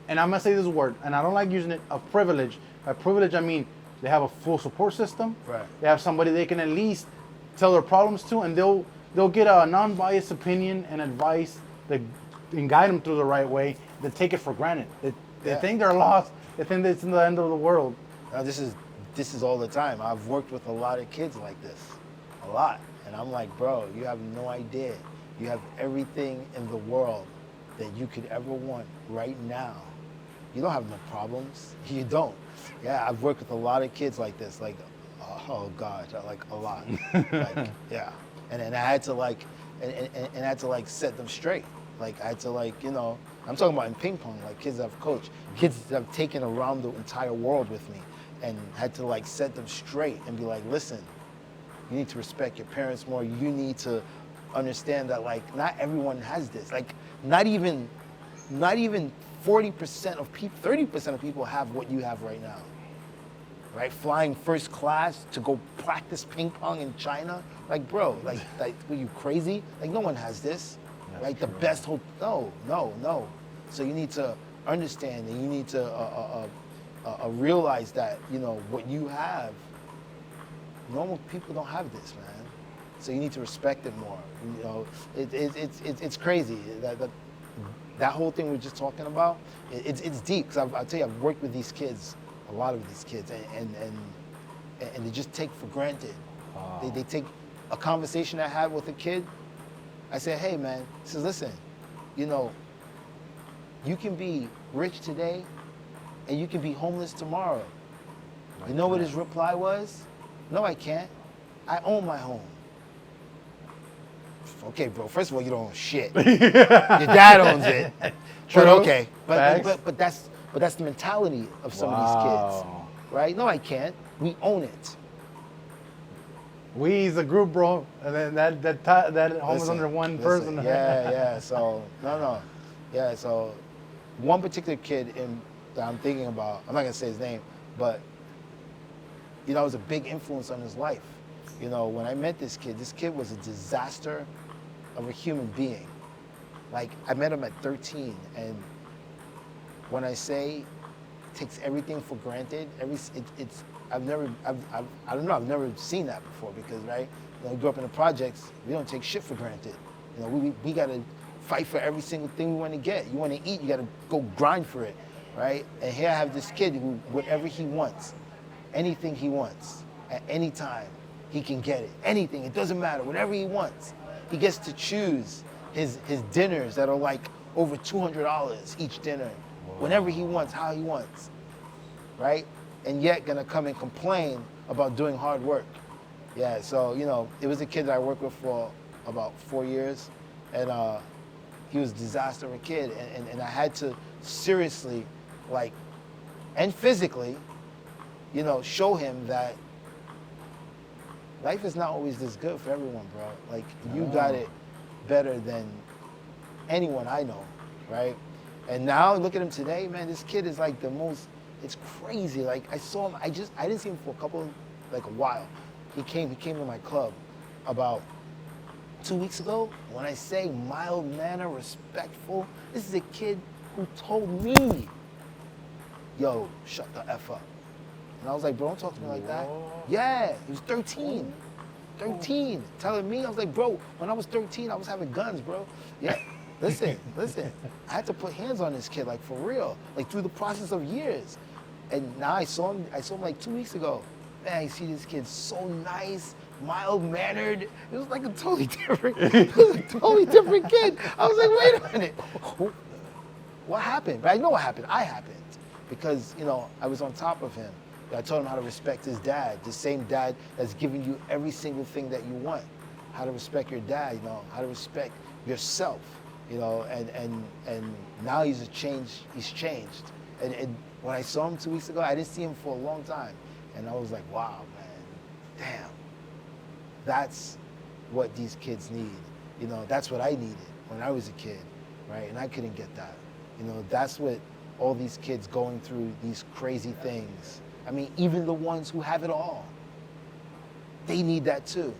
and I'm gonna say this word, and I don't like using it, of privilege. By privilege, I mean they have a full support system. Right. They have somebody they can at least tell their problems to, and they'll get a non-biased opinion and advice that and guide them through the right way. They take it for granted. They think they're lost. They think it's in the end of the world. Now, this is all the time. I've worked with a lot of kids like this, a lot, and I'm like, bro, you have no idea. You have everything in the world that you could ever want right now. You don't have no problems. You don't. Yeah, I've worked with a lot of kids like this, like, oh God, like a lot. Like, yeah, and I had to like, and I had to like set them straight. Like, I had to like, you know, I'm talking about in ping pong, like kids that I've coached, kids that I've taken around the entire world with me, and had to like set them straight and be like, listen, you need to respect your parents more. You need to understand that like not everyone has this. Like not even 40% of people, 30% of people have what you have right now. right? Flying first class to go practice ping pong in China. Like, bro, like were you crazy? Like, no one has this, That's right? true. The best no. So you need to understand, and you need to realize that, you know, what you have, normal people don't have this, man. So you need to respect it more. You know, it's crazy. That whole thing we're just talking about, it's deep. Because I'll tell you, I've worked with these kids, a lot of these kids, and they just take for granted. Wow. They take a conversation I had with a kid. I said, hey man, he says, listen, you know, you can be rich today and you can be homeless tomorrow. You know what his reply was? No, I can't. I own my home. Okay, bro, first of all, you don't own shit. Your dad owns it. True. But okay. Facts. But that's the mentality of some of these kids. Right? No, I can't. We own it. We's a group, bro, and then that home is under one person. Yeah. So no. Yeah. So one particular kid that I'm thinking about, I'm not gonna say his name, but you know, it was a big influence on his life. You know, when I met this kid was a disaster of a human being. Like, I met him at 13, and when I say takes everything for granted, I've never seen that before, because, right, you know, we grew up in the projects, we don't take shit for granted. You know, we gotta fight for every single thing we want to get. You want to eat, you gotta go grind for it, right? And here I have this kid who, whatever he wants, anything he wants, at any time, he can get it. Anything, it doesn't matter, whatever he wants. He gets to choose his dinners that are like over $200 each dinner, whenever he wants, how he wants, right? And yet gonna come and complain about doing hard work. Yeah, so, you know, it was a kid that I worked with for about 4 years, and he was a disaster of a kid, and I had to seriously, like, and physically, you know, show him that life is not always this good for everyone, bro. Like, you got it better than anyone I know, right? And now look at him today, man. This kid is like the most. It's crazy. Like, I saw him. I didn't see him for a while. He came to my club about 2 weeks ago. When I say mild manner, respectful, this is a kid who told me, "Yo, shut the F up." And I was like, bro, don't talk to me like that. Yeah, he was 13. 13, telling me, I was like, bro, when I was 13, I was having guns, bro. Yeah, listen. I had to put hands on this kid, like, for real, like, through the process of years. And now I saw him like 2 weeks ago. Man, I see this kid so nice, mild-mannered. It was like a totally different kid. I was like, wait a minute. What happened? But I know what happened. I happened. Because, you know, I was on top of him. I told him how to respect his dad, the same dad that's giving you every single thing that you want. How to respect your dad, you know, how to respect yourself, you know, and now he's changed. And when I saw him 2 weeks ago, I didn't see him for a long time. And I was like, wow, man, damn. That's what these kids need. You know, that's what I needed when I was a kid, right? And I couldn't get that. You know, that's what all these kids going through these crazy things. I mean, even the ones who have it all, they need that too,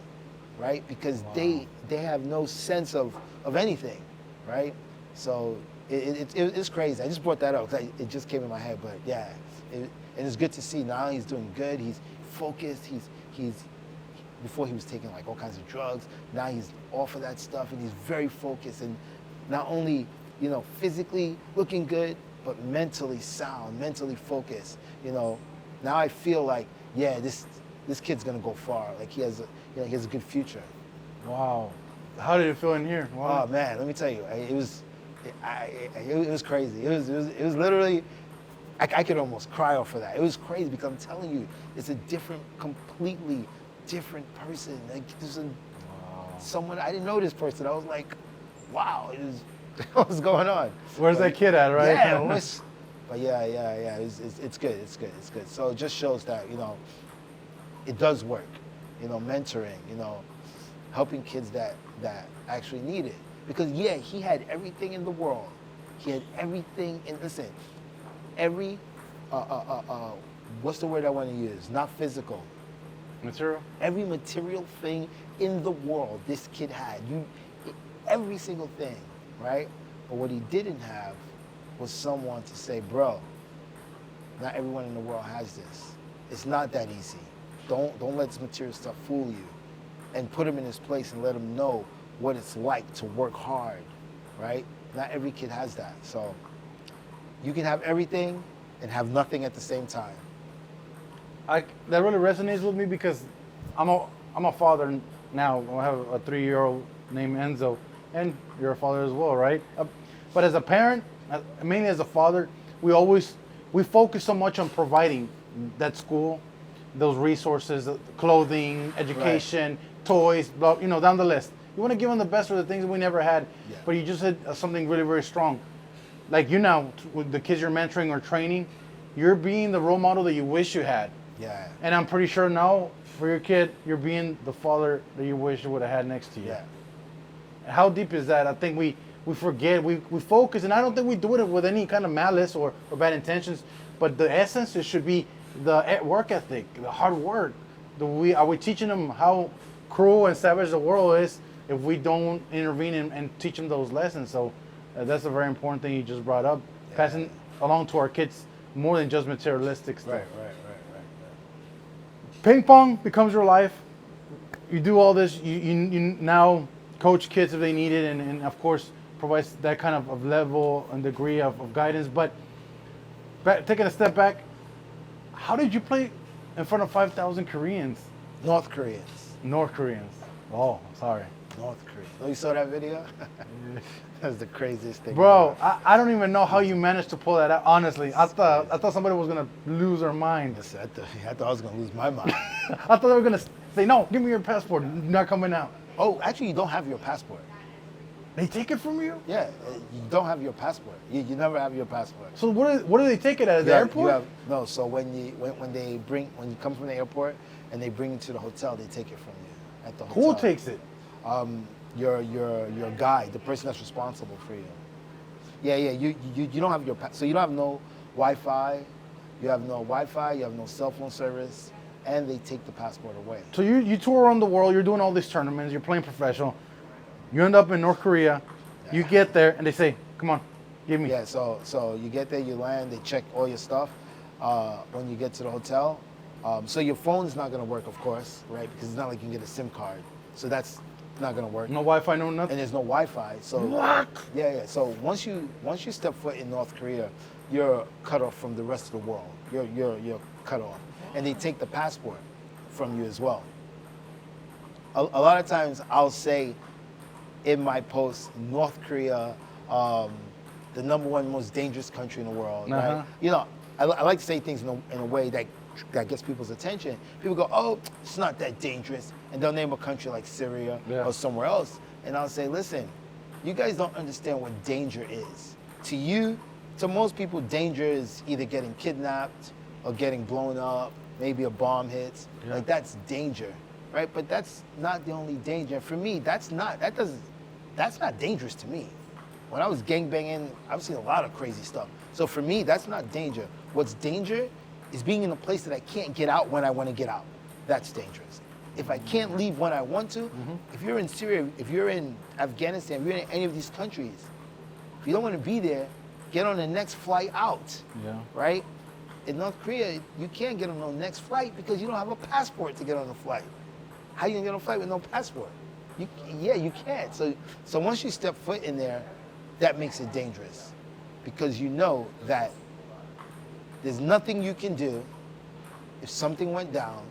right? Because they have no sense of anything, right? So it's crazy. I just brought that up because it just came in my head. But yeah, and it's good to see now he's doing good. He's focused. He's before he was taking like all kinds of drugs. Now he's off of that stuff, and he's very focused, and not only, you know, physically looking good, but mentally sound, mentally focused. You know, now I feel like, yeah, this kid's gonna go far. Like, he has a good future. Wow. How did it feel in here? Wow. Oh man, let me tell you, it was crazy. It was literally, I could almost cry off of that. It was crazy because I'm telling you, it's a completely different person. Like, someone, I didn't know this person. I was like, wow, what's going on? Where's that kid at, right? Yeah, but yeah, it's good. So it just shows that, you know, it does work. You know, mentoring, you know, helping kids that actually need it. Because yeah, he had everything in the world. He had everything, and listen, every what's the word I want to use? Not physical. Material? Every material thing in the world this kid had. Every single thing, right? But what he didn't have was someone to say, bro, not everyone in the world has this. It's not that easy. Don't let this material stuff fool you. And put him in his place and let him know what it's like to work hard, right? Not every kid has that. So you can have everything and have nothing at the same time. That really resonates with me because I'm a father now. I have a 3-year-old named Enzo, and you're a father as well, right? But as a parent, mainly as a father, we focus so much on providing that school, those resources, clothing, education, toys, blah, down the list. You want to give them the best for the things that we never had, but you just said something really, very strong. Like now, with the kids you're mentoring or training, you're being the role model that you wish you had. Yeah. And I'm pretty sure now, for your kid, you're being the father that you wish you would have had next to you. Yeah. How deep is that? I think we forget, we focus, and I don't think we do it with any kind of malice or bad intentions, but the essence, it should be the work ethic, the hard work. Are we teaching them how cruel and savage the world is if we don't intervene and teach them those lessons? So that's a very important thing you just brought up, passing along to our kids more than just materialistic stuff. Right. Ping pong becomes your life. You do all this. You now coach kids if they need it, and of course provides that kind of level and degree of guidance. But taking a step back, how did you play in front of 5,000 Koreans? North Koreans. North Koreans. Oh, sorry. North Korea. Oh, you saw that video? That's the craziest thing. Bro, I don't even know how you managed to pull that out. Honestly, I thought somebody was gonna lose their mind. Listen, I thought I was gonna lose my mind. I thought they were gonna say, "No, give me your passport. Not coming out." Oh, actually, you don't have your passport. They take it from you? Yeah, you don't have your passport. You never have your passport. So what do they take it at the airport? No. So when you come from the airport and they bring you to the hotel, they take it from you at the hotel. Who takes it? Your guide, the person that's responsible for you. Yeah. You don't have so you don't have no Wi-Fi. You have no Wi-Fi. You have no cell phone service, and they take the passport away. So you tour around the world. You're doing all these tournaments. You're playing professional. You end up in North Korea. Yeah. You get there, and they say, "Come on, give me." Yeah. So you get there, you land. They check all your stuff. When you get to the hotel, so your phone's not gonna work, of course, right? Because it's not like you can get a SIM card. So that's not gonna work. No Wi-Fi, no nothing. And there's no Wi-Fi. So what? Yeah. So once you step foot in North Korea, you're cut off from the rest of the world. You're cut off, and they take the passport from you as well. A lot of times I'll say in my post, North Korea, the #1 most dangerous country in the world. Right? I like to say things in a way that gets people's attention. People go, "Oh, it's not that dangerous," and they'll name a country like Syria or somewhere else, and I'll say, "Listen, you guys don't understand what danger is. To most people, danger is either getting kidnapped or getting blown up, maybe a bomb hits. Like that's danger, right? But that's not the only danger. For me, that's not dangerous to me. When I was gangbanging, I've seen a lot of crazy stuff. So for me, that's not danger. What's danger is being in a place that I can't get out when I want to get out. That's dangerous. If I can't leave when I want to, if you're in Syria, if you're in Afghanistan, if you're in any of these countries, if you don't want to be there, get on the next flight out, right? In North Korea, you can't get on the next flight because you don't have a passport to get on the flight. How you gonna get on a flight with no passport? You can't. So once you step foot in there, that makes it dangerous because you know that there's nothing you can do if something went down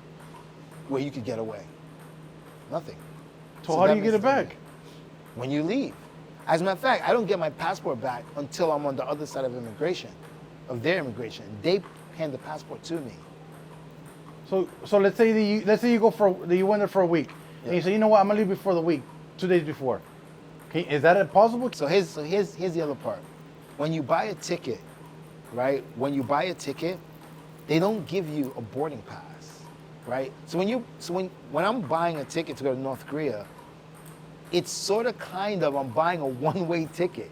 where you could get away. Nothing. So how do you get it back? When you leave. As a matter of fact, I don't get my passport back until I'm on the other side of their immigration. They hand the passport to me. So let's say you went there for a week, and you say, you know what, I'm gonna leave before the week, 2 days before. Okay, is that possible? So here's the other part. When you buy a ticket, right? When you buy a ticket, they don't give you a boarding pass, right? So when I'm buying a ticket to go to North Korea, it's sort of I'm buying a one-way ticket.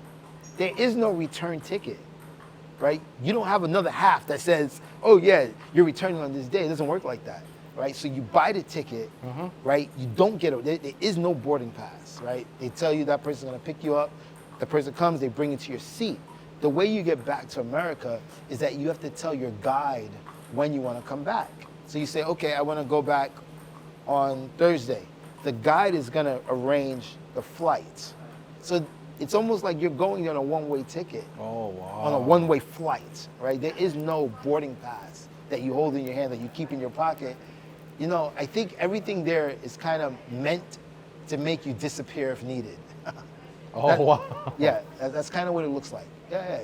There is no return ticket, right? You don't have another half that says, oh yeah, you're returning on this day. It doesn't work like that, right? So you buy the ticket, right? You don't get there is no boarding pass, right? They tell you that person's gonna pick you up. The person comes, they bring you to your seat. The way you get back to America is that you have to tell your guide when you want to come back. So you say, okay, I want to go back on Thursday. The guide is going to arrange the flights. So it's almost like you're going on a one-way ticket. Oh, wow. On a one-way flight, right? There is no boarding pass that you hold in your hand, that you keep in your pocket. You know, I think everything there is kind of meant to make you disappear if needed. Wow. Yeah, that's kind of what it looks like. Yeah,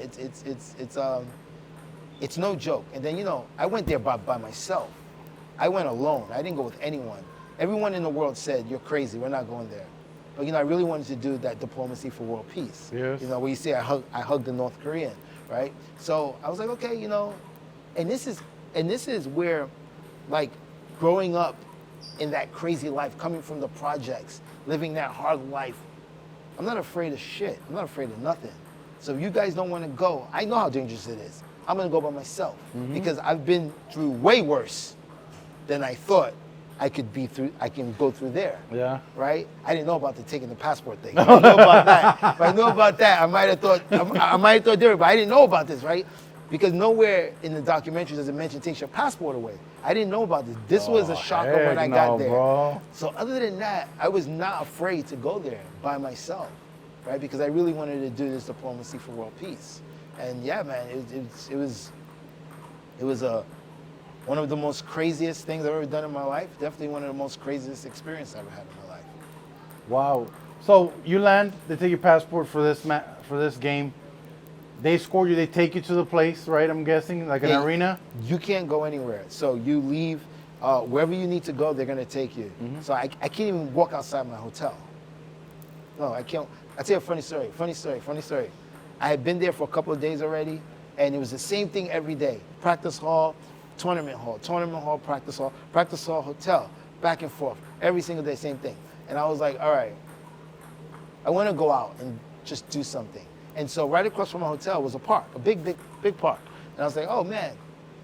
it's no joke. And then, you know, I went there by myself. I went alone. I didn't go with anyone. Everyone in the world said, you're crazy, we're not going there. But, you know, I really wanted to do that diplomacy for world peace. Yes. You know, where you say I hugged the North Korean, right? So I was like, okay, you know, and this is where, like, growing up in that crazy life, coming from the projects, living that hard life, I'm not afraid of shit. I'm not afraid of nothing. So if you guys don't want to go, I know how dangerous it is. I'm going to go by myself because I've been through way worse than I thought I can go through there. Yeah. Right? I didn't know about the taking the passport thing. I didn't know about that. If I knew about that, I might have thought different, but I didn't know about this, right? Because nowhere in the documentary does it mention take your passport away. I didn't know about this. This was a shocker when I got there. Bro. So other than that, I was not afraid to go there by myself, right? Because I really wanted to do this diplomacy for world peace. And yeah, man, it was one of the most craziest things I've ever done in my life. Definitely one of the most craziest experiences I've ever had in my life. Wow. So you land, they take your passport for this game. They score you, they take you to the place, right? I'm guessing, like an arena? You can't go anywhere. So you leave, wherever you need to go, they're gonna take you. So I can't even walk outside my hotel. No, I can't. I'll tell you a funny story. I had been there for a couple of days already, and it was the same thing every day. Practice hall, tournament hall, practice hall, hotel, back and forth. Every single day, same thing. And I was like, all right, I wanna go out and just do something. And so right across from my hotel was a park, a big park. And I was like, oh man,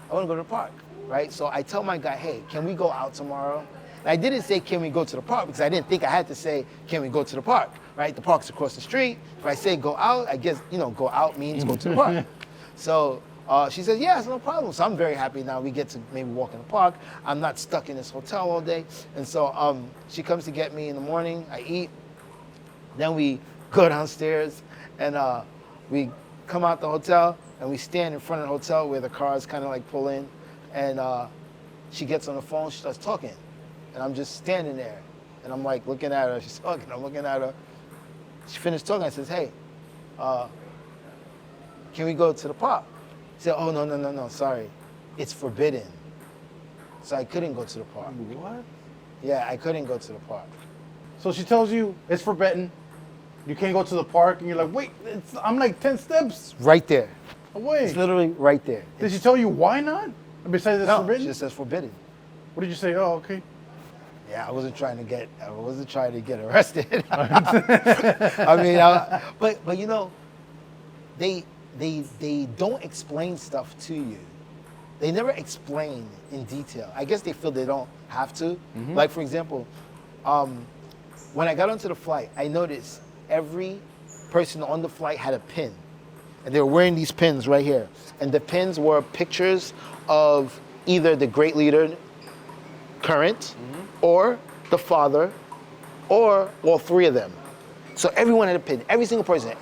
I wanna go to the park, right? So I tell my guy, hey, can we go out tomorrow? And I didn't say, can we go to the park? Because I didn't think I had to say, can we go to the park, right? The park's across the street. If I say go out, I guess, you know, go out means go to the park. So she says, yeah, it's no problem. So I'm very happy now we get to maybe walk in the park. I'm not stuck in this hotel all day. And so she comes to get me in the morning, I eat, then we go downstairs and we come out the hotel and we stand in front of the hotel where the cars kind of like pull in. And she gets on the phone, she starts talking. And I'm just standing there. And I'm like looking at her, she's talking, I'm looking at her. She finished talking, I says, hey, can we go to the park? She said, oh, no, sorry. It's forbidden. So I couldn't go to the park. What? Yeah, I couldn't go to the park. So she tells you it's forbidden. You can't go to the park, and you're like, wait, I'm like 10 steps Right there. away. It's literally right there. Did she tell you why not? Besides it's No, forbidden? she just says forbidden. What did you say? Oh, okay. Yeah, I wasn't trying to get arrested. I mean, but you know, they don't explain stuff to you. They never explain in detail. I guess they feel they don't have to. Like for example, when I got onto the flight, I noticed every person on the flight had a pin, and they were wearing these pins right here. And the pins were pictures of either the great leader, current, or the father, or all three of them. So everyone had a pin, every single person,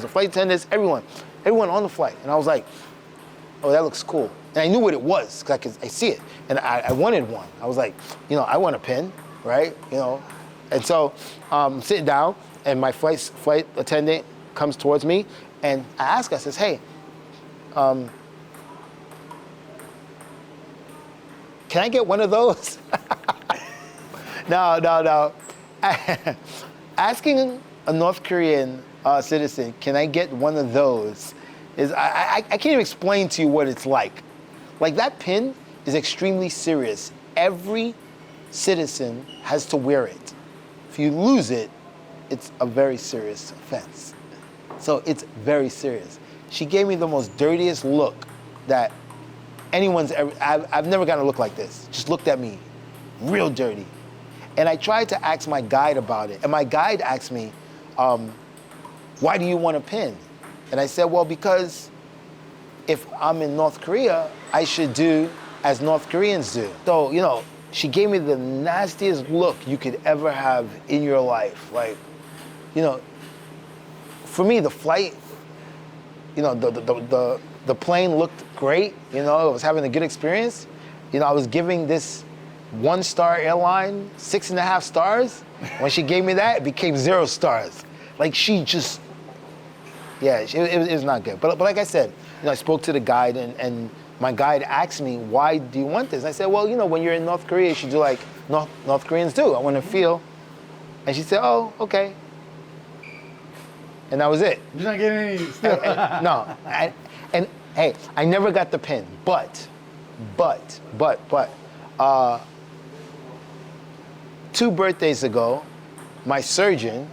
flight attendants, everyone on the flight. And I was like, oh, that looks cool. And I knew what it was, because I see it. And I wanted one. I was like, you know, I want a pin, right? You know. And so sitting down, and my flight attendant comes towards me, and I ask her, I says, hey, can I get one of those? No. Asking a North Korean citizen, can I get one of those, is I can't even explain to you what it's like. Like that pin is extremely serious. Every citizen has to wear it. If you lose it, it's a very serious offense. So it's very serious. She gave me the most dirtiest look that I've never gotten a look like this. Just looked at me, real dirty. And I tried to ask my guide about it. And my guide asked me, why do you want a pin? And I said, well, because if I'm in North Korea, I should do as North Koreans do. So, she gave me the nastiest look you could ever have in your life. Like, for me, the flight, the plane looked great. I was having a good experience. I was giving this 1-star airline 6.5 stars. When she gave me that, it became 0 stars. Like she just, it was not good. But like I said, I spoke to the guide and my guide asked me, why do you want this? And I said, well, when you're in North Korea, you should do like North Koreans do. I want to feel. And she said, oh, okay. And that was it. You're not getting any still. No. And hey, I never got the pin, but, 2 birthdays ago, my surgeon,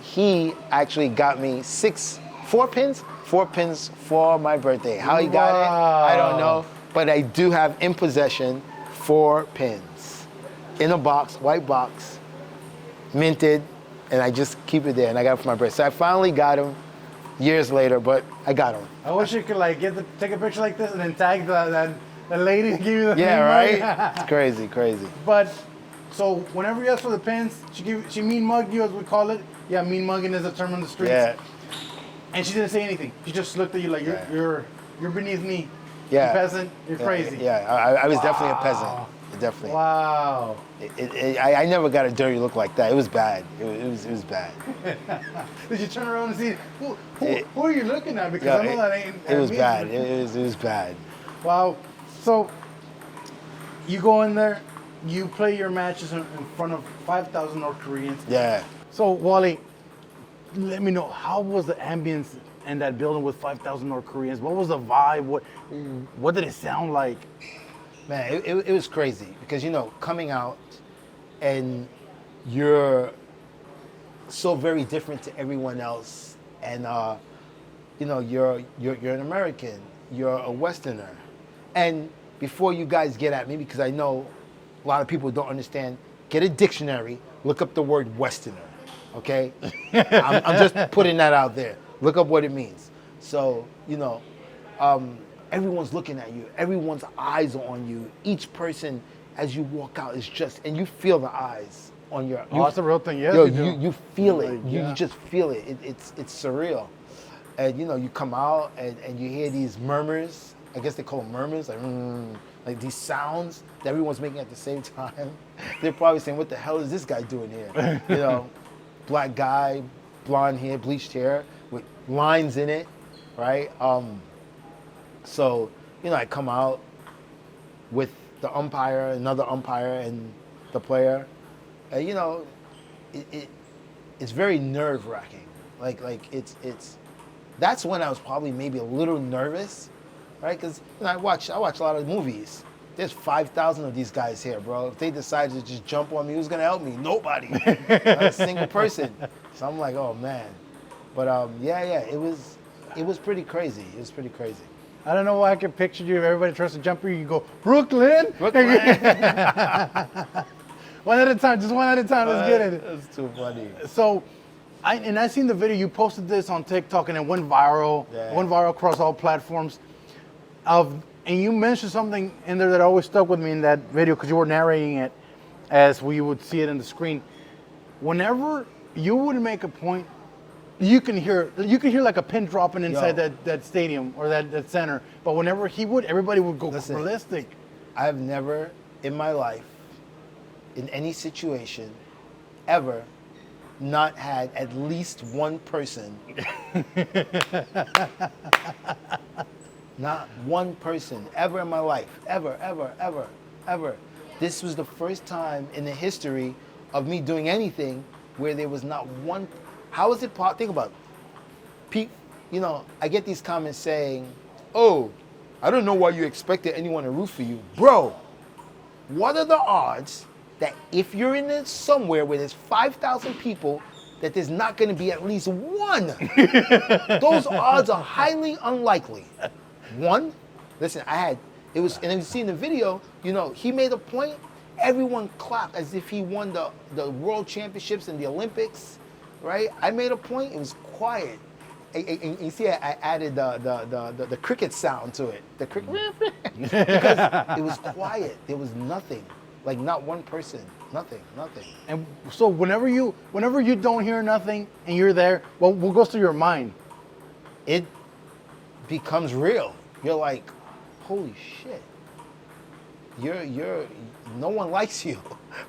he actually got me 4 pins for my birthday. How he got it, I don't know. But I do have in possession 4 pins in a box, white box, minted, and I just keep it there. And I got it for my birthday. So I finally got them years later, but I got them. I wish you could take a picture like this and then tag the lady and give you the Yeah, mean right? mug. It's crazy. But so whenever you ask for the pins, she mean mugged you, as we call it. Yeah, mean mugging is a term on the streets. Yeah. And she didn't say anything. She just looked at you like you're beneath me. Yeah. You're peasant. You're crazy. Yeah, I was definitely a peasant. Definitely. Wow. I never got a dirty look like that. It was bad. It was bad. Did you turn around and see who are you looking at? Because I know that ain't. It was bad. It was bad. Wow. So you go in there, you play your matches in front of 5,000 North Koreans. Yeah. So Wally, let me know, how was the ambience in that building with 5,000 North Koreans? What was the vibe? What did it sound like? Man, it was crazy because coming out and you're so very different to everyone else, and you're an American, you're a Westerner, and before you guys get at me, because I know a lot of people don't understand, get a dictionary, look up the word Westerner, okay? I'm just putting that out there. Look up what it means. So everyone's looking at you. Everyone's eyes are on you. Each person, as you walk out, is and you feel the eyes on your. That's a real thing. Yes, you feel it. Yeah. You just feel it. It's surreal. And you come out and you hear these murmurs. I guess they call them murmurs, like these sounds that everyone's making at the same time. They're probably saying, "What the hell is this guy doing here?" Black guy, blonde hair, bleached hair, with lines in it, right? So, I come out with the umpire, another umpire, and the player. And, it's very nerve-wracking. Like it's. That's when I was probably maybe a little nervous, right? Because I watch a lot of movies. There's 5,000 of these guys here, bro. If they decided to just jump on me, who's gonna help me? Nobody. Not a single person. So I'm like, oh man. But it was pretty crazy. It was pretty crazy. I don't know why I can picture you. If everybody tries to jump you, you go, Brooklyn. One at a time, just one at a time. Let's get it. That's too funny. So, I seen the video. You posted this on TikTok, and it went viral. Yeah. Went viral across all platforms. And you mentioned something in there that always stuck with me in that video, because you were narrating it as we would see it on the screen. Whenever you would make a point, you can hear like a pin dropping inside that stadium or that center. But whenever he would, everybody would go ballistic. I've never in my life, in any situation, ever not had at least one person, not one person ever in my life, ever. This was the first time in the history of me doing anything where there was not one. How is it possible? Think about it. I get these comments saying, oh, I don't know why you expected anyone to root for you. Bro, what are the odds that if you're in there somewhere where there's 5,000 people, that there's not going to be at least one? Those odds are highly unlikely. One, Listen, it was, and you see in the video, you know, he made a point. Everyone clapped as if he won the world championships and the Olympics, right? I made a point. It was quiet. And you see, I added the cricket sound to it. The cricket, because it was quiet. There was nothing, like not one person, nothing. And so whenever you don't hear nothing and you're there, well, what goes through your mind? It becomes real. You're like, holy shit. You're no one likes you,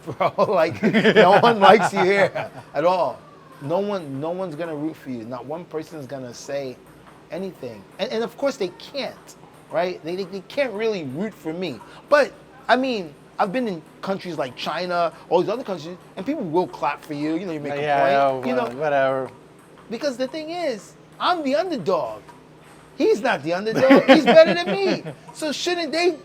bro. Like no one likes you here at all. No one's gonna root for you. Not one person's gonna say anything. And of course they can't, right? They can't really root for me. But I mean, I've been in countries like China, all these other countries, and people will clap for you. You know, you make a point. You know, whatever. Because the thing is, I'm the underdog. He's not the underdog. He's better than me. So shouldn't they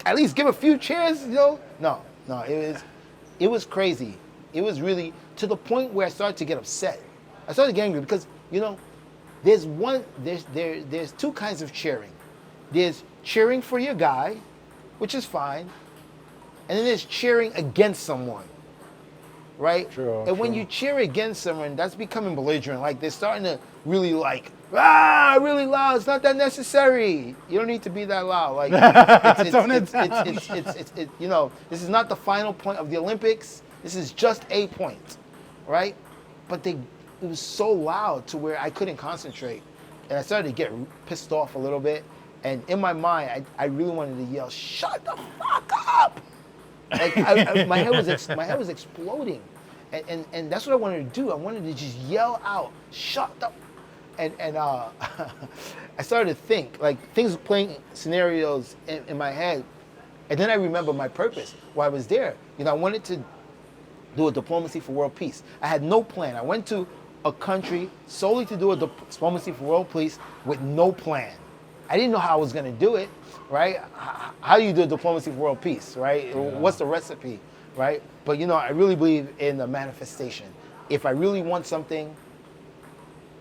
at least give a few cheers? You know? No. It was crazy. It was really to the point where I started to get upset. I started getting angry because, you know, there's two kinds of cheering. There's cheering for your guy, which is fine, and then there's cheering against someone, right? True. And when you cheer against someone, that's becoming belligerent. Like they're starting to really like, really loud. It's not that necessary. You don't need to be that loud. Like, it's you know, this is not the final point of the Olympics. This is just a point, right? But it was so loud to where I couldn't concentrate. And I started to get pissed off a little bit. And in my mind, I really wanted to yell, shut the fuck up! Like, my head was exploding. And that's what I wanted to do. I wanted to just yell out, shut the... And I started to think, like, things playing scenarios in my head. And then I remember my purpose, why I was there. You know, I wanted to do a diplomacy for world peace. I had no plan. I went to a country solely to do a diplomacy for world peace with no plan. I didn't know how I was going to do it, right? How do you do a diplomacy for world peace, right? Yeah. What's the recipe, right? But, you know, I really believe in the manifestation. If I really want something,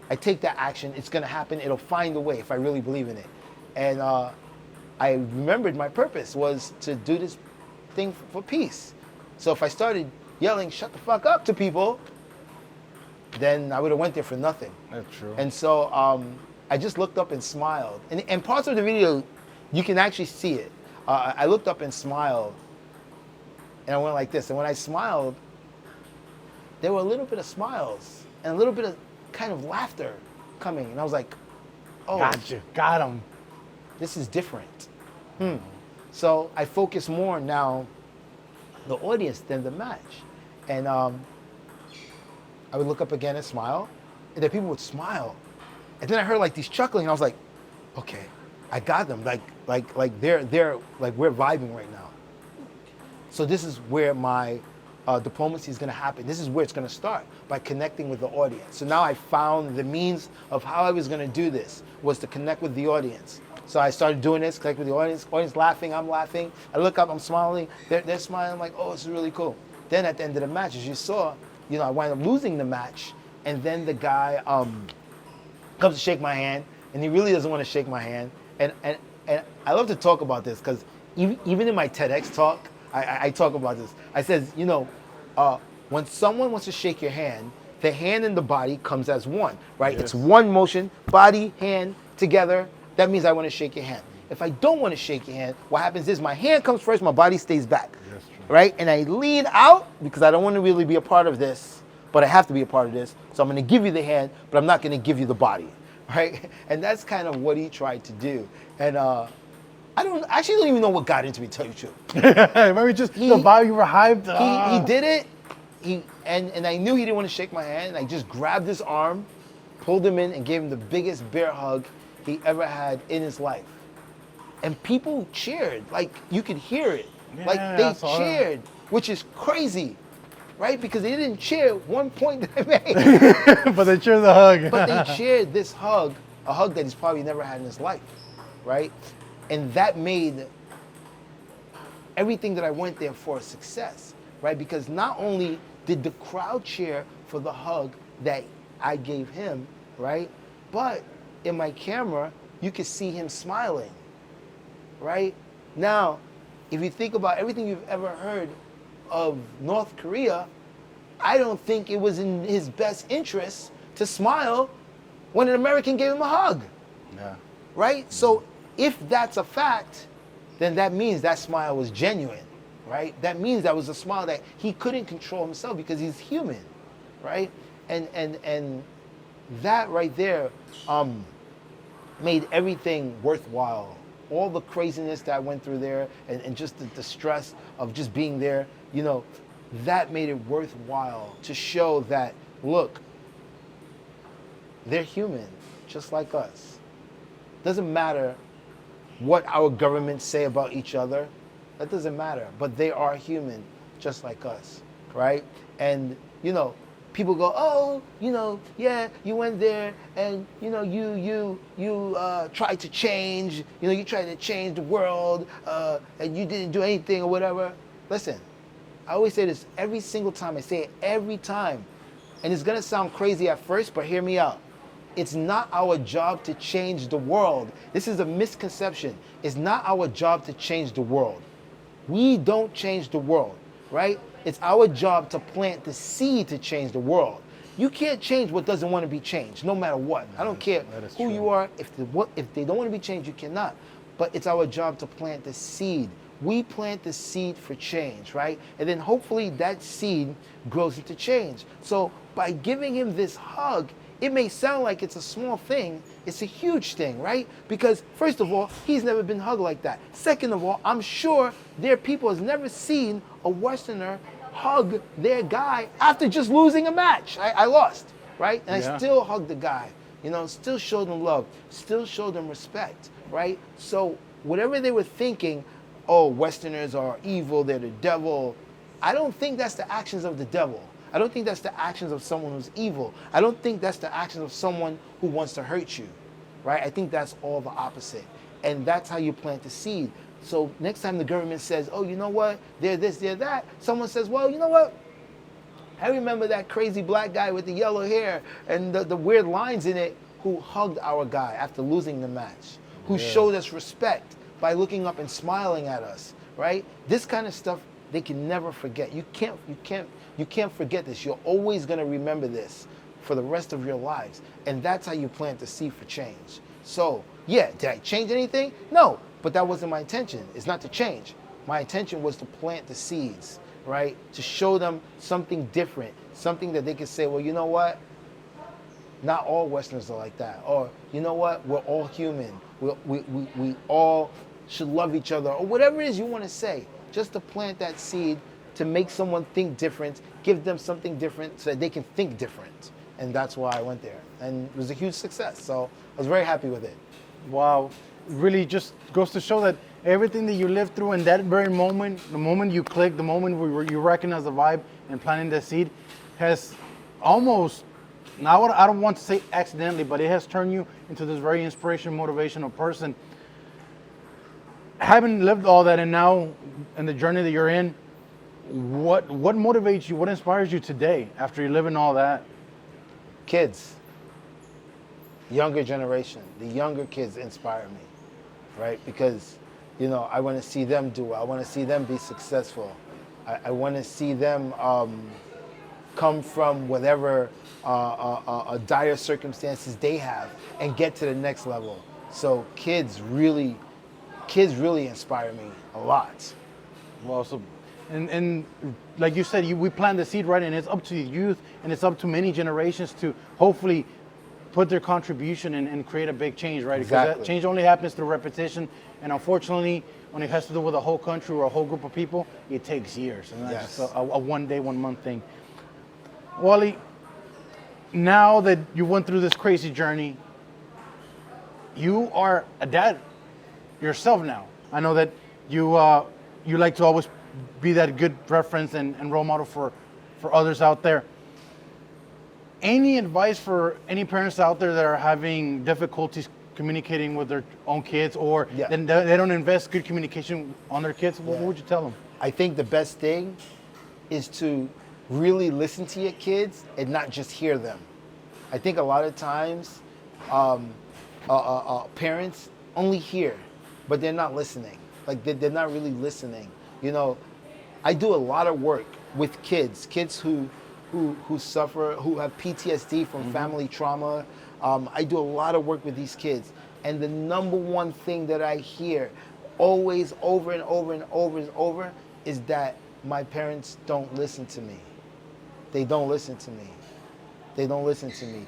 I take that action. It's going to happen. It'll find a way if I really believe in it. And I remembered my purpose was to do this thing for peace. So if I started yelling, shut the fuck up to people, then I would have went there for nothing. That's true. And so I just looked up and smiled. And parts of the video, you can actually see it. I looked up and smiled, and I went like this. And when I smiled, there were a little bit of smiles and a little bit of kind of laughter coming. And I was like, oh. Gotcha. Got him. This is different. So I focus more now the audience than the match. And I would look up again and smile, and then people would smile. And then I heard like these chuckling, and I was like, okay, I got them. Like they're like we're vibing right now. So this is where my diplomacy is going to happen. This is where it's going to start, by connecting with the audience. So now I found the means of how I was going to do this was to connect with the audience. So I started doing this, connect with the audience laughing, I'm laughing. I look up, I'm smiling, they're smiling, I'm like, oh, this is really cool. Then at the end of the match, as you saw, you know, I wound up losing the match, and then the guy comes to shake my hand, and he really doesn't want to shake my hand. And I love to talk about this, because even in my TEDx talk, I talk about this. I says, you know, when someone wants to shake your hand, the hand and the body comes as one, right? Yes. It's one motion, body, hand, together. That means I want to shake your hand. If I don't want to shake your hand, what happens is my hand comes first, my body stays back, right? And I lean out because I don't want to really be a part of this, but I have to be a part of this. So I'm going to give you the hand, but I'm not going to give you the body, right? And that's kind of what he tried to do. And I actually don't even know what got into me, to tell you the truth. Maybe just the vibe you were hyped. He did it. And I knew he didn't want to shake my hand. And I just grabbed his arm, pulled him in, and gave him the biggest bear hug he ever had in his life. And people cheered. Like, you could hear it. Yeah, like, they cheered, which is crazy, right? Because they didn't cheer one point that I made. But they cheered the hug. But they cheered this hug, a hug that he's probably never had in his life, right? And that made everything that I went there for a success, right? Because not only did the crowd cheer for the hug that I gave him, right? But in my camera, you could see him smiling. right? Now, if you think about everything you've ever heard of North Korea, I don't think it was in his best interest to smile when an American gave him a hug, Yeah. right? So if that's a fact, then that means that smile was genuine, right? That means that was a smile that he couldn't control himself because he's human, right? And that right there made everything worthwhile. All the craziness that I went through there and just the stress of just being there, you know, that made it worthwhile to show that, look, they're human, just like us. Doesn't matter what our governments say about each other. That doesn't matter. But they are human, just like us, right? And, you know, people go, oh, you know, yeah, you went there and, you know, you tried to change, you know, you tried to change the world and you didn't do anything or whatever. Listen, I always say this every single time. I say it every time. And it's going to sound crazy at first, but hear me out. It's not our job to change the world. This is a misconception. It's not our job to change the world. We don't change the world, right? It's our job to plant the seed to change the world. You can't change what doesn't want to be changed, no matter what. I don't care who you are. If they don't want to be changed, you cannot. But it's our job to plant the seed. We plant the seed for change, right? And then hopefully that seed grows into change. So by giving him this hug, it may sound like it's a small thing. It's a huge thing, right? Because first of all, he's never been hugged like that. Second of all, I'm sure their people has never seen a Westerner hug their guy after just losing a match. I lost, right? And I still hugged the guy, you know, still showed him love, still showed him respect, right? So whatever they were thinking, oh, Westerners are evil, they're the devil. I don't think that's the actions of the devil. I don't think that's the actions of someone who's evil. I don't think that's the actions of someone who wants to hurt you, right? I think that's all the opposite. And that's how you plant the seed. So next time the government says, oh, you know what, they're this, they're that, someone says, well, you know what, I remember that crazy black guy with the yellow hair and the weird lines in it who hugged our guy after losing the match, who showed us respect by looking up and smiling at us, right? This kind of stuff they can never forget. You can't forget this. You're always going to remember this for the rest of your lives. And that's how you plant the seed for change. So, yeah, did I change anything? No, but that wasn't my intention. It's not to change. My intention was to plant the seeds, right? To show them something different, something that they could say, well, you know what? Not all Westerners are like that. Or, you know what? We're all human. We all should love each other. Or whatever it is you want to say. Just to plant that seed to make someone think different, give them something different so that they can think different. And that's why I went there. And it was a huge success. So I was very happy with it. Wow. Really just goes to show that everything that you lived through in that very moment, the moment you clicked, the moment you recognize the vibe and planting the seed, has almost, now I don't want to say accidentally, but it has turned you into this very inspirational, motivational person. Having lived all that and now in the journey that you're in, what motivates you? What inspires you today after you live in all that? Kids, younger generation, the younger kids inspire me, right? Because, you know, I want to see them do well. I want to see them be successful. I want to see them come from whatever dire circumstances they have and get to the next level. So kids really inspire me a lot. Well, so, and like you said, we plant the seed, right? And it's up to the youth and it's up to many generations to hopefully put their contribution and create a big change, right? Exactly. Because that change only happens through repetition. And unfortunately, when it has to do with a whole country or a whole group of people, it takes years. And that's just a 1 day, 1 month thing. Wally, now that you went through this crazy journey, you are a dad yourself now. I know that you like to always be that good reference and role model for others out there. Any advice for any parents out there that are having difficulties communicating with their own kids or they don't invest good communication on their kids? What would you tell them? I think the best thing is to really listen to your kids and not just hear them. I think a lot of times parents only hear. but they're not listening. Like they're not really listening. You know, I do a lot of work with kids who suffer, who have PTSD from family trauma. I do a lot of work with these kids, and the number one thing that I hear always over and over and over and over is that my parents don't listen to me. They don't listen to me. They don't listen to me.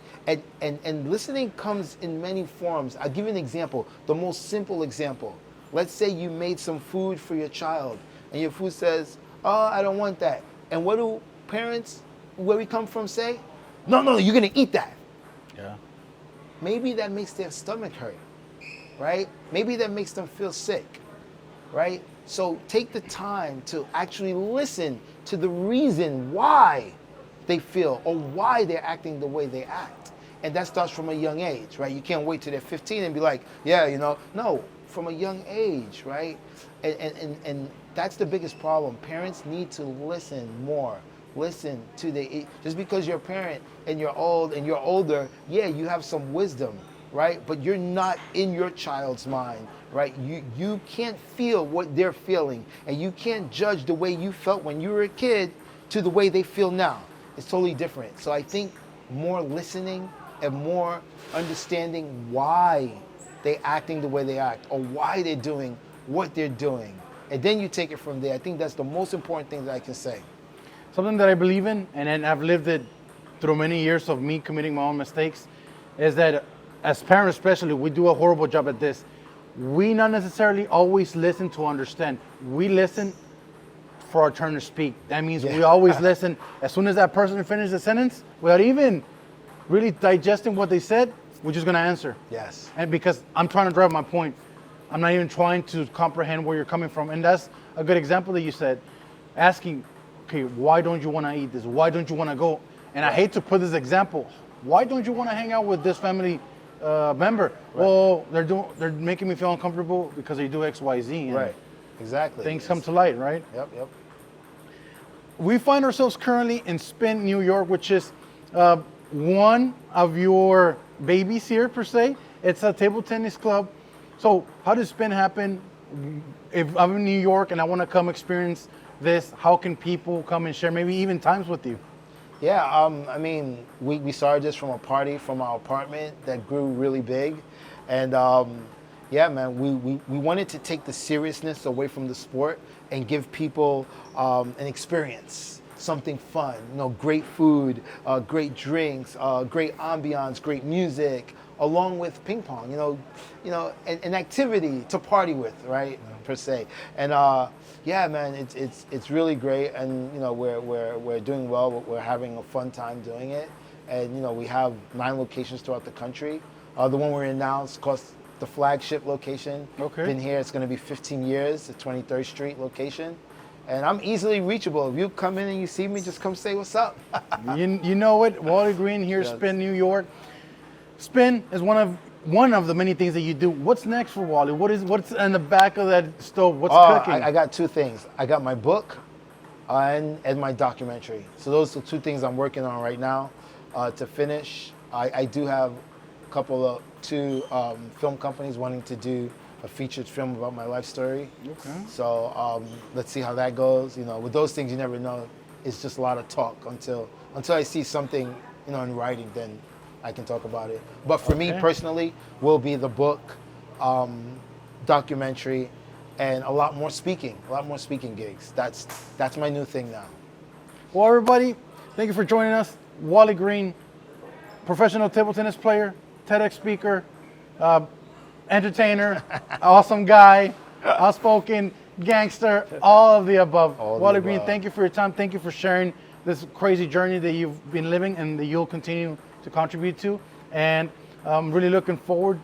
And listening comes in many forms. I'll give you an example, the most simple example. Let's say you made some food for your child, and your food says, oh, I don't want that. And what do parents, where we come from, say? No, you're gonna eat that. Yeah. Maybe that makes their stomach hurt, right? Maybe that makes them feel sick, right? So take the time to actually listen to the reason why they feel or why they're acting the way they act. And that starts from a young age, right? You can't wait till they're 15 and be like, yeah, you know, no, from a young age, right? And that's the biggest problem. Parents need to listen more. Listen to just because you're a parent and you're old and you're older, yeah, you have some wisdom, right? But you're not in your child's mind, right? You can't feel what they're feeling, and you can't judge the way you felt when you were a kid to the way they feel now. It's totally different. So I think more listening and more understanding why they're acting the way they act or why they're doing what they're doing. And then you take it from there. I think that's the most important thing that I can say. Something that I believe in, and then I've lived it through many years of me committing my own mistakes, is that as parents especially, we do a horrible job at this. We not necessarily always listen to understand. We listen for our turn to speak. That means we always listen. As soon as that person finishes the sentence, without even really digesting what they said, we're just gonna answer. Yes. And because I'm trying to drive my point, I'm not even trying to comprehend where you're coming from. And that's a good example that you said. Asking, okay, why don't you wanna eat this? Why don't you wanna go? And I hate to put this example. Why don't you wanna hang out with this family member? Right. Well, they're making me feel uncomfortable because they do X, Y, Z. And right, exactly. Things come to light, right? Yep. We find ourselves currently in Spin, New York, which is one of your babies here, per se. It's a table tennis club. So how does Spin happen? If I'm in New York and I want to come experience this, how can people come and share maybe even times with you? Yeah, I mean, we started this from a party from our apartment that grew really big. And yeah, man, we wanted to take the seriousness away from the sport and give people an experience, something fun, you know, great food, great drinks, great ambiance, great music, along with ping pong, you know, an activity to party with, right, per se. And yeah, man, it's really great, and you know, we're doing well. We're having a fun time doing it, and you know, we have 9 locations throughout the country. The one we're in now is called the flagship location. Okay. Been here, it's going to be 15 years, the 23rd Street location. And I'm easily reachable. If you come in and you see me, just come say what's up. you know it, Wally Green here, yes. Spin, New York. Spin is one of the many things that you do. What's next for Wally? What's in the back of that stove? What's cooking? I got 2 things. I got my book and my documentary. So those are 2 things I'm working on right now to finish. I do have a couple of 2 film companies wanting to do a featured film about my life story. Okay. So let's see how that goes. You know, with those things, you never know. It's just a lot of talk until I see something, you know, in writing. Then I can talk about it. But for me personally, will be the book, documentary, and a lot more speaking gigs. That's my new thing now. Well, everybody, thank you for joining us. Wally Green, professional table tennis player, TEDx speaker, entertainer, awesome guy, outspoken, gangster, all of the above. Wally Green, thank you for your time. Thank you for sharing this crazy journey that you've been living and that you'll continue to contribute to. And I'm really looking forward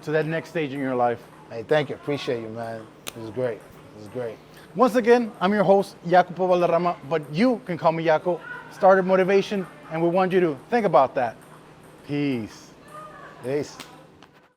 to that next stage in your life. Hey, thank you. Appreciate you, man. It was great. It was great. Once again, I'm your host, Jacoppo Balderama, but you can call me Jaco. Started Motivation, and we want you to think about that. Peace. Peace.